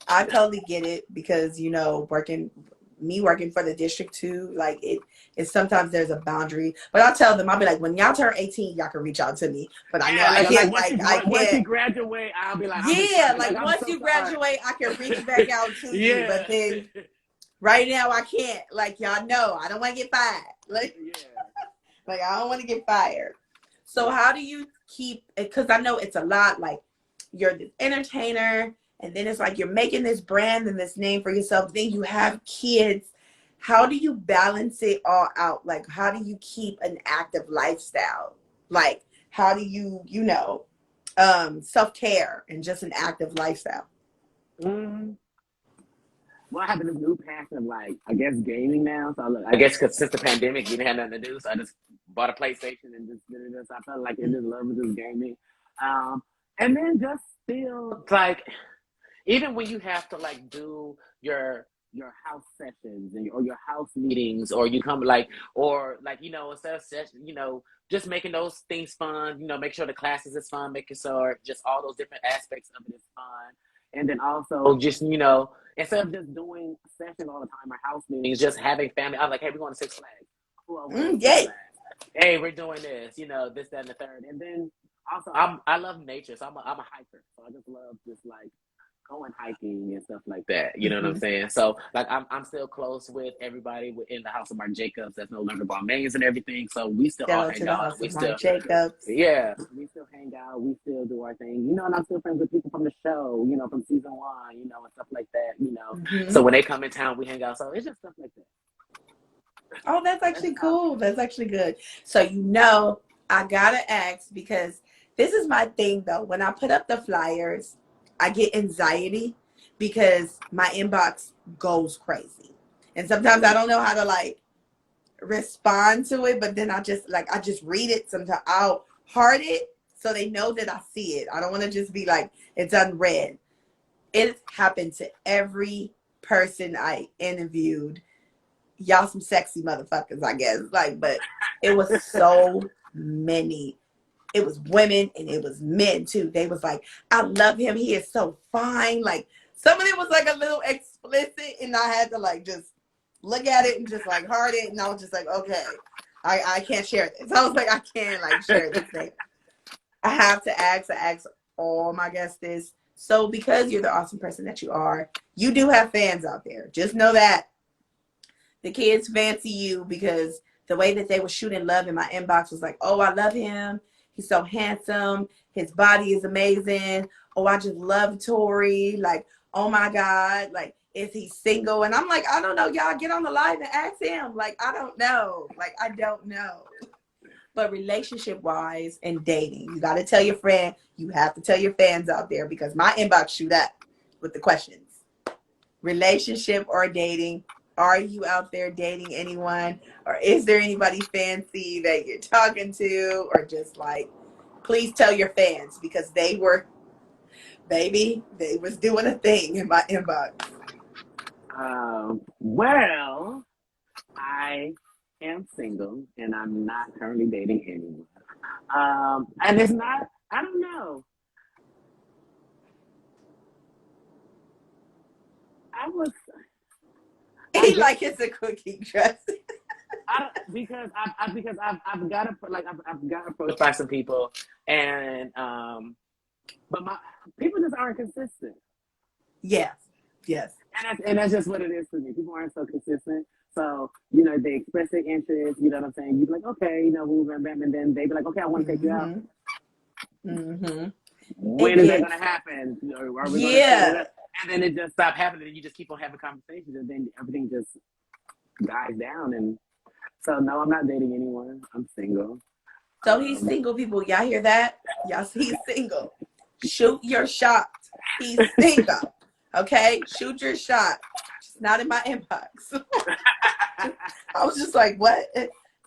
Speaker 1: I totally get it, because working for the district too, like it's sometimes there's a boundary. But I'll tell them, I'll be like, when y'all turn 18, y'all can reach out to me. But I know I
Speaker 2: Yeah, like
Speaker 1: can't, like
Speaker 2: once
Speaker 1: I
Speaker 2: you
Speaker 1: can't.
Speaker 2: graduate, I'll be like, I'll reach out
Speaker 1: Yeah,
Speaker 2: and be like,
Speaker 1: like
Speaker 2: I'm
Speaker 1: once
Speaker 2: so
Speaker 1: you
Speaker 2: sorry.
Speaker 1: graduate, I can reach back out to you.
Speaker 3: yeah.
Speaker 1: But then right now I can't. Like, y'all know, I don't want to get fired.
Speaker 2: Yeah,
Speaker 1: Like I don't want to get fired. So
Speaker 2: yeah.
Speaker 1: how do you keep, because I know it's a lot, like you're the entertainer, and then it's like you're making this brand and this name for yourself, then you have kids. How do you balance it all out? Like, how do you keep an active lifestyle? Like, how do you, self-care and just an active lifestyle?
Speaker 2: Mm, well, I have this new passion of like, I guess gaming now. So look,
Speaker 3: I guess because since the pandemic, you didn't have nothing to do, so I just bought a PlayStation and just did it.
Speaker 2: I felt like in this love with this gaming. And then just still like,
Speaker 3: Even when you have to like do your house sessions and or your house meetings, or you come like, or like, instead of session, just making those things fun, make sure the classes is fun, making sure just all those different aspects of it is fun. And then also just, instead of just doing sessions all the time or house meetings, just having family. I'm like, hey, we're going to Six Flags. Well, we're going to Six
Speaker 1: Yay.
Speaker 3: Flags. Hey, we're doing this, this, that, and the third. And then also, I love nature, so I'm a hiker. So I just love just like going hiking and stuff like that. You know what I'm
Speaker 1: Mm-hmm.
Speaker 3: saying? So like I'm still close with everybody in the house of Mark Jacobs that's no longer Balmains and everything. So we still
Speaker 1: Shout
Speaker 3: all
Speaker 1: out to
Speaker 3: hang
Speaker 1: the
Speaker 3: out.
Speaker 1: house
Speaker 3: We
Speaker 1: of Mark
Speaker 3: still,
Speaker 1: Jacobs.
Speaker 3: yeah.
Speaker 2: we still hang out, we still do our thing, and I'm still friends with people from the show, from season one, and stuff like that.
Speaker 1: Mm-hmm.
Speaker 3: So when they come in town, we hang out. So it's just stuff like that.
Speaker 1: Oh, that's
Speaker 2: That's
Speaker 1: actually
Speaker 2: how.
Speaker 1: cool. That's actually good. So I gotta ask because this is my thing though. When I put up the flyers, I get anxiety because my inbox goes crazy. And sometimes I don't know how to like respond to it, but then I just read it. Sometimes I'll heart it so they know that I see it. I don't want to just be like it's unread. It happened to every person I interviewed. Y'all some sexy motherfuckers, I guess. Like, but it was so many. It was women and it was men too. They was like, I love him. He is so fine. Like some of it was like a little explicit, and I had to like just look at it and just like heart it, and I was just like, okay, I can't share this. I was like, I can't like share this thing. I have to ask. I ask all my guests this. So because you're the awesome person that you are, you do have fans out there. Just know that the kids fancy you because the way that they were shooting love in my inbox was like, oh, I love him. He's so handsome. His body is amazing. Oh, I just love Torie. Like, oh my God. Like, is he single? And I'm like, I don't know. Y'all get on the live and ask him. Like, I don't know. Like, I don't know. But relationship wise and dating, you got to tell your friend. You have to tell your fans out there because my inbox shoot up with the questions. Relationship or dating? Are you out there dating anyone? Or is there anybody fancy that you're talking to? Or just like, please tell your fans because they was doing a thing in my inbox.
Speaker 2: Well, I am single and I'm not currently dating anyone. And it's not, I don't know. I was, I
Speaker 1: He
Speaker 2: guess,
Speaker 1: like it's a cookie dress.
Speaker 2: I don't, because I've got to, like, I've got to approach
Speaker 3: By some people, and
Speaker 2: but my people just aren't consistent.
Speaker 1: Yes. Yes.
Speaker 2: And that's just what it is for me. People aren't so consistent. So, they express their interest, you know what I'm saying? You're like, okay, boom, bam, and then they be like, okay, I want to take you out.
Speaker 1: Mm-hmm. Mm-hmm. It
Speaker 2: When is that
Speaker 1: gets
Speaker 2: going to happen? Are we going to set it
Speaker 1: yeah.
Speaker 2: up? And then it just stop happening, and you just keep on having conversations, and then everything just dies down. And so, no, I'm not dating anyone. I'm single.
Speaker 1: So he's single, people. Y'all hear that? Y'all, he's single. Shoot your shot. He's single. Okay? Shoot your shot. Just not in my inbox. I was just like, what?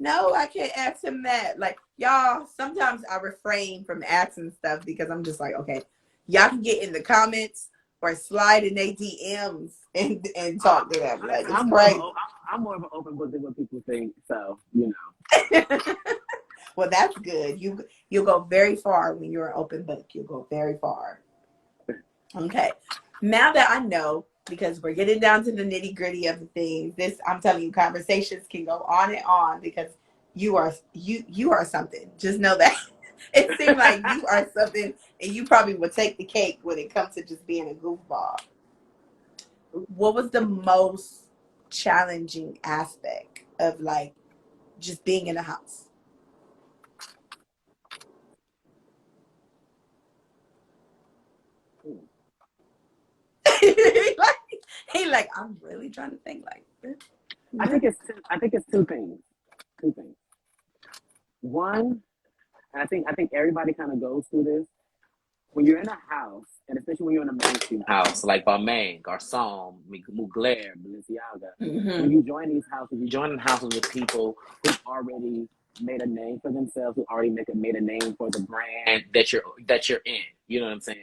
Speaker 1: No, I can't ask him that. Like, y'all, sometimes I refrain from asking stuff because I'm just like, okay, y'all can get in the comments or slide in their DMs and talk to them. Like, it's crazy.
Speaker 2: I'm more of an open book than what people think. So,
Speaker 1: Well, that's good. You'll go very far when you're an open book. You'll go very far. Okay. Now that I know, because we're getting down to the nitty gritty of the things, I'm telling you, conversations can go on and on because you are something. Just know that. It seems like you are something, and you probably would take the cake when it comes to just being a goofball. What was the most challenging aspect of like just being in a house? he like I'm really trying to think like this.
Speaker 2: I think it's two things. Two things. One, and I think everybody kind of goes through this. when you're in a house, and especially when you're in a mainstream
Speaker 3: House like Balmain, Garcon, Mugler, Balenciaga.
Speaker 1: Mm-hmm.
Speaker 3: When you join these houses, you join houses with people who already made a name for themselves, who already made a name for the brand that you're in. You know what I'm saying?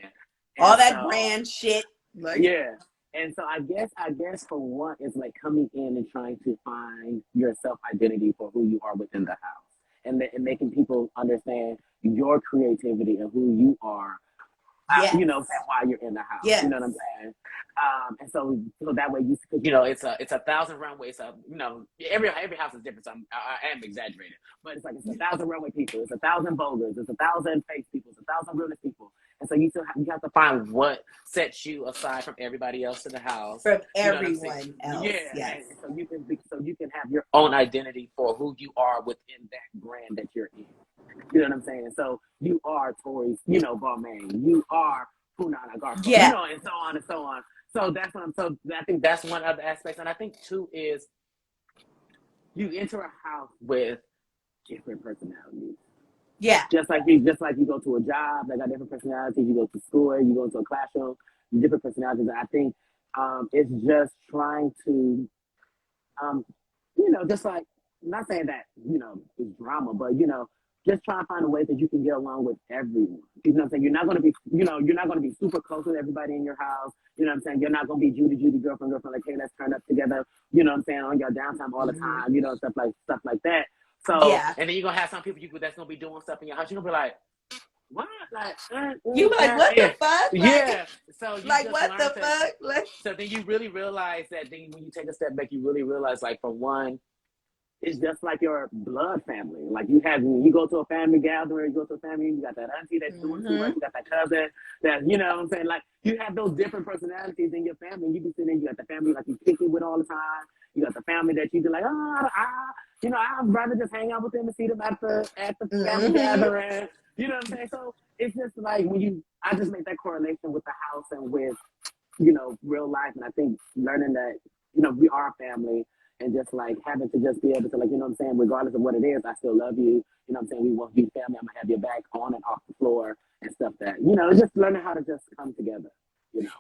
Speaker 1: All
Speaker 3: And
Speaker 1: that
Speaker 3: so
Speaker 1: brand shit. Like,
Speaker 3: yeah. And so I guess for one, it's like coming in and trying to find your self identity for who you are within the house, and making people understand your creativity and who you are,
Speaker 1: yes.
Speaker 3: while you're in the house. You
Speaker 1: Yes.
Speaker 3: know what I'm saying? And so that way it's a thousand runways. Every house is different. So I am exaggerating, but it's like it's 1,000 runway people, it's 1,000 Vogers, it's 1,000 face people, it's 1,000 realist people, and so you have to find what sets you aside from everybody else in the house.
Speaker 1: From
Speaker 3: You know what I'm saying?
Speaker 1: everyone else.
Speaker 3: Yeah,
Speaker 1: Yes.
Speaker 3: and so you can have your own identity for who you are within that brand that you're in. You know what I'm saying? So you are Tories, Balmain. You are Punana Garfa,
Speaker 1: Yeah.
Speaker 3: and so on and so on. So I think that's one of the aspects. And I think two is you enter a house with different personalities.
Speaker 1: Yeah.
Speaker 3: Just like you go to a job, they got different personalities. You go to school, you go to a classroom, different personalities. And I think it's just trying to, just like, not saying that, it's drama, but, just try to find a way that you can get along with everyone. You know what I'm saying? You're not going to be, you're not going to be super close with everybody in your house. You know what I'm saying? You're not going to be Judy, girlfriend, like, hey, let's turn up together. You know what I'm saying? On your downtime all the time, stuff like that. So,
Speaker 1: yeah.
Speaker 3: And then you're going to have some people that's going to be doing stuff in your house. You're going to be like, what? Like,
Speaker 1: you like, what the fuck?
Speaker 3: Yeah. So you
Speaker 1: like,
Speaker 3: just
Speaker 1: what the fuck? Like,
Speaker 3: so then you really realize that then when you take a step back, you really realize, like, for one, it's just like your blood family. Like you go to a family gathering, you go to a family, you got that auntie that's doing too much, you got that cousin that, you know what I'm saying? Like you have those different personalities in your family. You be sitting there, you got the family like you kick it with all the time. You got the family that you be like, I'd rather just hang out with them and see them at the family gathering. You know what I'm saying? So it's just like I just make that correlation with the house and with, real life. And I think learning that, we are a family. And just like having to just be able to, like, you know what I'm saying, regardless of what it is, I still love you. You know what I'm saying? We want you family. I'm going to have your back on and off the floor and stuff that, just learning how to just come together.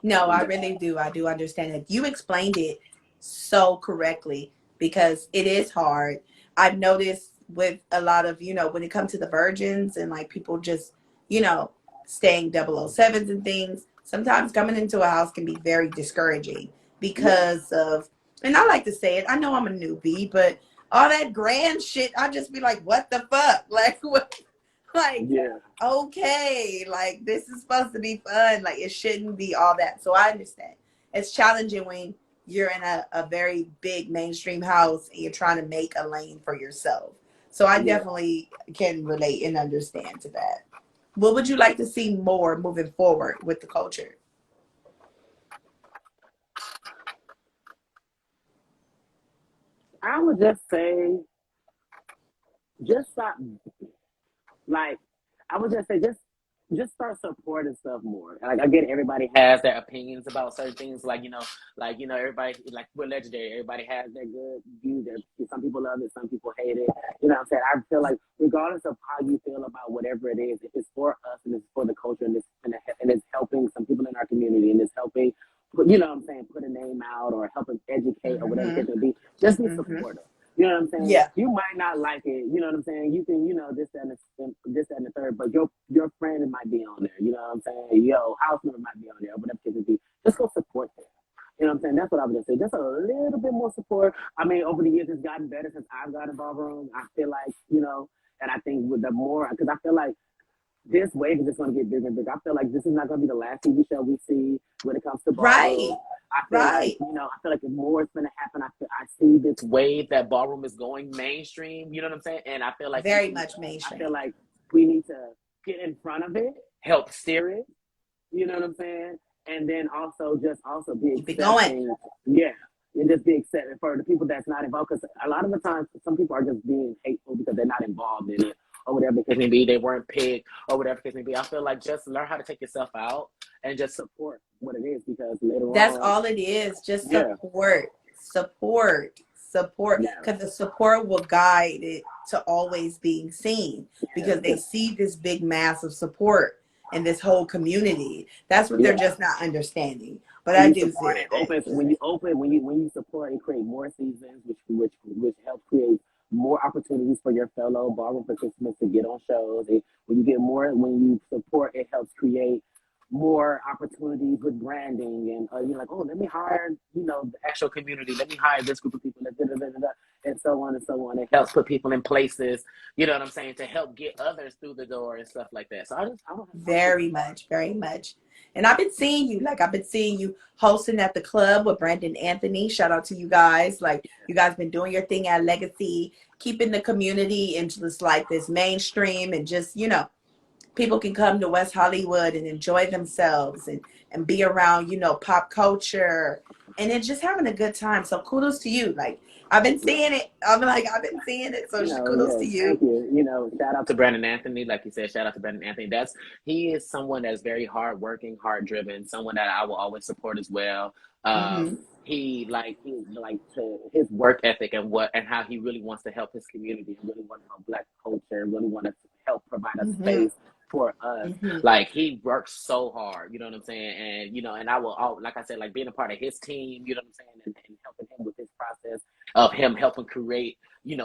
Speaker 1: No, I really do. I do understand it. You explained it so correctly because it is hard. I've noticed with a lot of, when it comes to the virgins and like people just, staying 007s and things, sometimes coming into a house can be very discouraging because of, and I like to say it, I know I'm a newbie, but all that grand shit, I just be like, what the fuck? Like, what? Like, okay, like this is supposed to be fun. Like it shouldn't be all that. So I understand. It's challenging when you're in a very big mainstream house and you're trying to make a lane for yourself. So I definitely can relate and understand to that. What would you like to see more moving forward with the culture?
Speaker 2: I would just say, just stop. Like, I would just say, just start supporting stuff more. Like, I get everybody
Speaker 3: has their opinions about certain things, everybody, like, we're legendary, everybody has their good views. Some people love it, some people hate it. You know what I'm saying? I feel like regardless of how you feel about whatever it is, if it's for us and it's for the culture and it's helping some people in our community and it's helping put, you know what I'm saying, put a name out or helping educate or whatever it may be, just be supportive. You know what I'm saying?
Speaker 1: Yeah.
Speaker 2: You might not like it. You know what I'm saying? You can, this, that, and the third, but your friend might be on there. You know what I'm saying? Yo, house member might be on there, whatever it may be. Just go support them. You know what I'm saying? That's what I would just say. Just a little bit more support. I mean, over the years, it's gotten better since I've got involved. I feel like, and I think with the more, because I feel like this wave is just going to get bigger and bigger. I feel like this is not going to be the last TV show we see when it comes to ballroom. I feel like, I feel like more is going to happen. I see this
Speaker 3: wave that ballroom is going mainstream. You know what I'm saying? And I feel like
Speaker 1: very much mainstream.
Speaker 2: I feel like we need to get in front of it, help steer it. You know what I'm saying? And then also be accepting. Yeah. And just be accepting for the people that's not involved. Because a lot of the times, some people are just being hateful because they're not involved in it. Or whatever the case may be, they weren't picked, or whatever the case may be. I feel like just learn how to take yourself out and just support what it is, because later
Speaker 1: that's all it is. Just support. Because the support will guide it to always being seen, because they see this big mass of support and this whole community. That's what they're
Speaker 2: Yeah.
Speaker 1: just not understanding. But
Speaker 2: When
Speaker 1: I
Speaker 2: you
Speaker 1: do see
Speaker 2: support it, when you support and create more seasons, which helps create more opportunities for your fellow ballroom participants to get on shows. And when you support, it helps create more opportunities with branding, and you're like, oh, let me hire, the actual community. Let me hire this group of people, and so on and so on. It helps put people in places, you know what I'm saying, to help get others through the door and stuff like that. So I don't have
Speaker 1: very much, very much. And I've been seeing you hosting at the club with Brandon Anthony. Shout out to you guys. Like, you guys been doing your thing at Legacy, keeping the community into this, like, this mainstream, and just, people can come to West Hollywood and enjoy themselves and be around, pop culture and then just having a good time. So kudos to you. Like, I've been seeing it. I've been seeing it. So kudos to
Speaker 2: yes,
Speaker 1: you.
Speaker 2: thank you. Shout out
Speaker 3: To Brandon Anthony, like you said, shout out to Brandon Anthony. He is someone that's very hardworking, hard driven, someone that I will always support as well.
Speaker 1: Mm-hmm.
Speaker 2: To his work ethic and how he really wants to help his community, and really want to help Black culture, and really want to help provide a
Speaker 1: Mm-hmm.
Speaker 2: space for us.
Speaker 1: Mm-hmm.
Speaker 3: Like, he works so hard, you know what I'm saying? And I will, like I said, like, being a part of his team, you know what I'm saying, and helping him with his process of him helping create,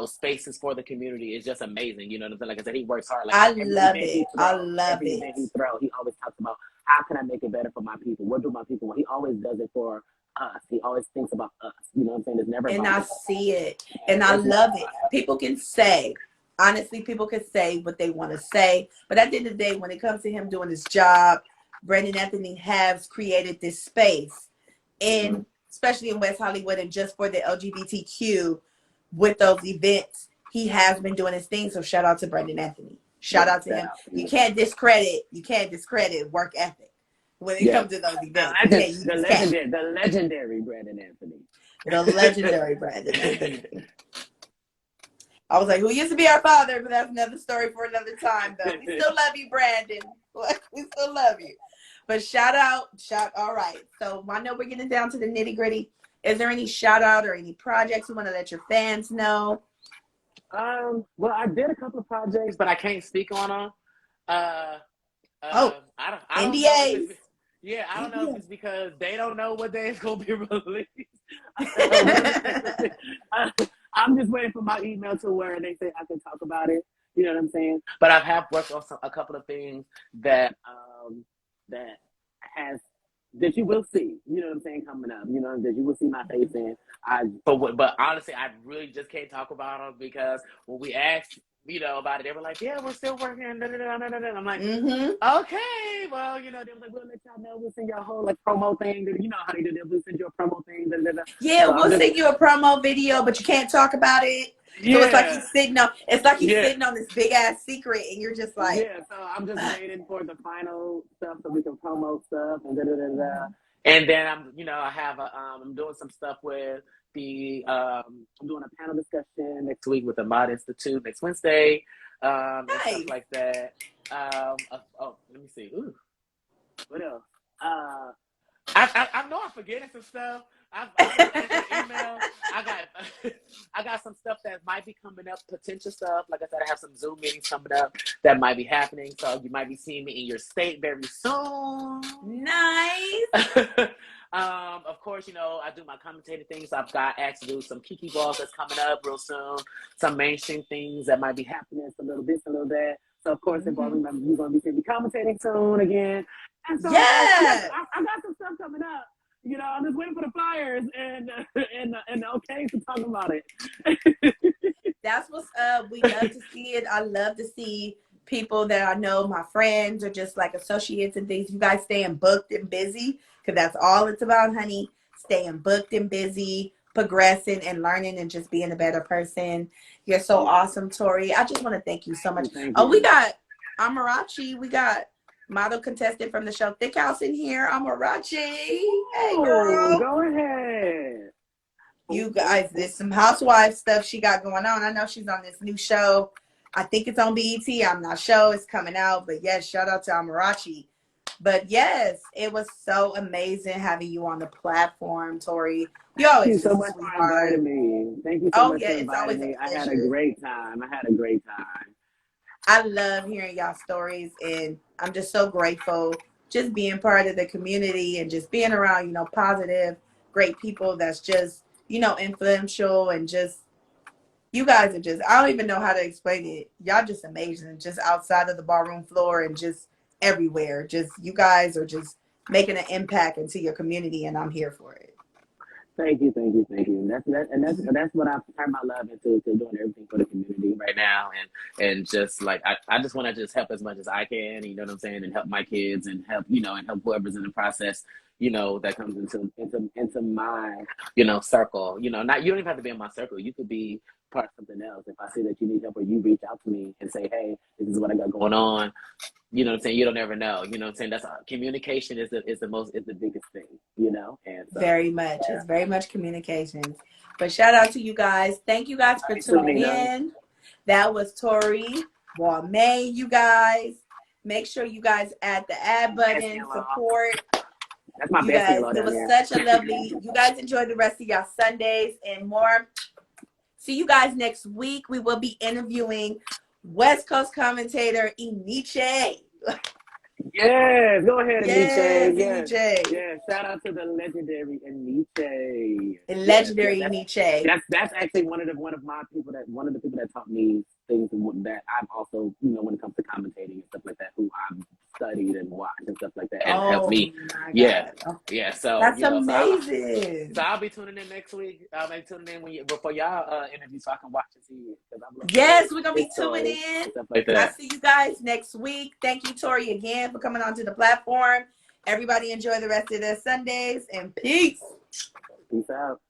Speaker 3: spaces for the community is just amazing. You know what I'm saying? Like I said, he works hard. Like,
Speaker 1: I
Speaker 2: every
Speaker 1: love
Speaker 2: event
Speaker 1: it.
Speaker 2: he
Speaker 1: I
Speaker 2: throws,
Speaker 1: love
Speaker 2: every
Speaker 1: it.
Speaker 2: event he throws, he always talks about how can I make it better for my people? What do my people want? He always does it for us. He always thinks about us. You know what I'm saying? It's never
Speaker 1: And
Speaker 2: about
Speaker 1: I
Speaker 2: us.
Speaker 1: see it. And I love it. People can say, honestly, people can say what they want to say. But at the end of the day, when it comes to him doing his job, Brandon Anthony has created this space in, especially in West Hollywood, and just for the LGBTQ with those events. He has been doing his thing. So shout out to Brandon Anthony. Shout out to him. You can't discredit work ethic when it comes to those events.
Speaker 2: The legendary Brandon Anthony.
Speaker 1: The legendary Brandon Anthony. I was like, who used to be our father, but that's another story for another time, though. We still love you, Brandon. We still love you. But all right. So I know we're getting down to the nitty gritty. Is there any shout out or any projects you want to let your fans know?
Speaker 2: Well, I did a couple of projects,
Speaker 3: but I can't speak on them. I don't
Speaker 1: NDAs.
Speaker 3: know I don't know if it's because they don't know what day it's going to be released.
Speaker 2: I'm just waiting for my email to where they say I can talk about it. You know what I'm saying?
Speaker 3: But I have worked on a couple of things that
Speaker 2: you will see. You know what I'm saying? Coming up. You know that you will see my face in.
Speaker 3: But honestly, I really just can't talk about them because when we asked, about it, they were like, "Yeah, we're still working." I'm like, "Okay, well, they were like, we'll let y'all know. We'll send you a whole promo thing. You know how they do? They'll send you a promo thing.
Speaker 1: Yeah, so we'll send you a promo video, but you can't talk about it. Yeah. So it's like he's sitting on this big ass secret, and you're just like,
Speaker 2: So I'm just waiting for the final stuff so we can promote stuff and
Speaker 3: And then I'm doing some stuff with I'm doing a panel discussion next week with the Mod Institute next Wednesday, and stuff like that. Let me see. Ooh, what else? I know I'm forgetting some stuff. I got email. I got some stuff that might be coming up, potential stuff. Like I said, I have some Zoom meetings coming up that might be happening. So you might be seeing me in your state very soon.
Speaker 1: Nice.
Speaker 3: Of course, I do my commentating things. I've got asked to do some Kiki balls that's coming up real soon. Some mainstream things that might be happening. A little this, a little that. So of course, you're going to be seeing me commentating soon again. And so I got some stuff coming up. I'm just waiting for the flyers and the okay to talk about it.
Speaker 1: That's what's up. We love to see it. I love to see people that I know, my friends or just like associates and things. You guys staying booked and busy because that's all it's about, honey. Staying booked and busy, progressing and learning and just being a better person. You're so awesome, Torie. I just want to thank you so much. We got Amarachi. We got model contestant from the show Thick House in here. Amarachi. Hey, girl.
Speaker 2: Go ahead.
Speaker 1: You guys, there's some housewife stuff she got going on. I know she's on this new show. I think it's on BET. I'm not sure. It's coming out. But yes, shout out to Amarachi. But yes, it was so amazing having you on the platform, Torie.
Speaker 2: Thank you so much for inviting me. Thank you so much for inviting me. I had a great time.
Speaker 1: I love hearing y'all stories, and I'm just so grateful just being part of the community and just being around, positive, great people that's just, influential and just you guys are just, I don't even know how to explain it. Y'all just amazing, just outside of the ballroom floor and just everywhere. Just you guys are just making an impact into your community, and I'm here for it.
Speaker 2: Thank you, thank you, thank you. And that's what I've turned my love into, to doing everything for the community
Speaker 3: Right now, and just like I just want to just help as much as I can, you know what I'm saying, and help my kids and help, and help whoever's in the process, that comes into my, circle. Not, you don't even have to be in my circle. You could be part of something else. If I see that you need help, or you reach out to me and say, hey, this is what I got going on, you know what I'm saying? You don't ever know. You know what I'm saying? That's communication is the biggest thing, And so
Speaker 1: Very much. It's very much communications. But shout out to you guys. Thank you guys for tuning in. That was Torie Balmain, you guys. Make sure you guys add the add button, support.
Speaker 2: that's my
Speaker 1: You
Speaker 2: bestie
Speaker 1: guys,
Speaker 2: down
Speaker 1: it was
Speaker 2: there.
Speaker 1: such a lovely, you guys enjoy the rest of y'all Sundays and more. See you guys next week. We will be interviewing West Coast commentator Eniche.
Speaker 2: Yes, go ahead,
Speaker 1: Yes,
Speaker 2: Aniche. Yes,
Speaker 1: Eniche.
Speaker 2: yes. Shout out to the legendary Aniche. Yes, yes.
Speaker 1: Legendary Eniche.
Speaker 2: That's actually one of the people that taught me things that I've also, when it comes to commentating and stuff like that, who I've studied and watched and stuff like that,
Speaker 3: and help
Speaker 1: Oh
Speaker 3: me.
Speaker 1: my
Speaker 3: Yeah,
Speaker 1: God.
Speaker 3: yeah. So
Speaker 1: That's
Speaker 3: so
Speaker 1: amazing.
Speaker 3: I'll be tuning in next week. I'll be tuning in before y'all interview, so I can watch and see it, because I'm looking
Speaker 1: Yes, we're gonna
Speaker 2: for
Speaker 1: be
Speaker 2: this
Speaker 1: tuning
Speaker 2: story
Speaker 1: in.
Speaker 2: and stuff like
Speaker 1: I
Speaker 2: that.
Speaker 1: see you guys next week. Thank you, Torie, again for coming onto the platform. Everybody enjoy the rest of their Sundays, and peace.
Speaker 2: Peace out.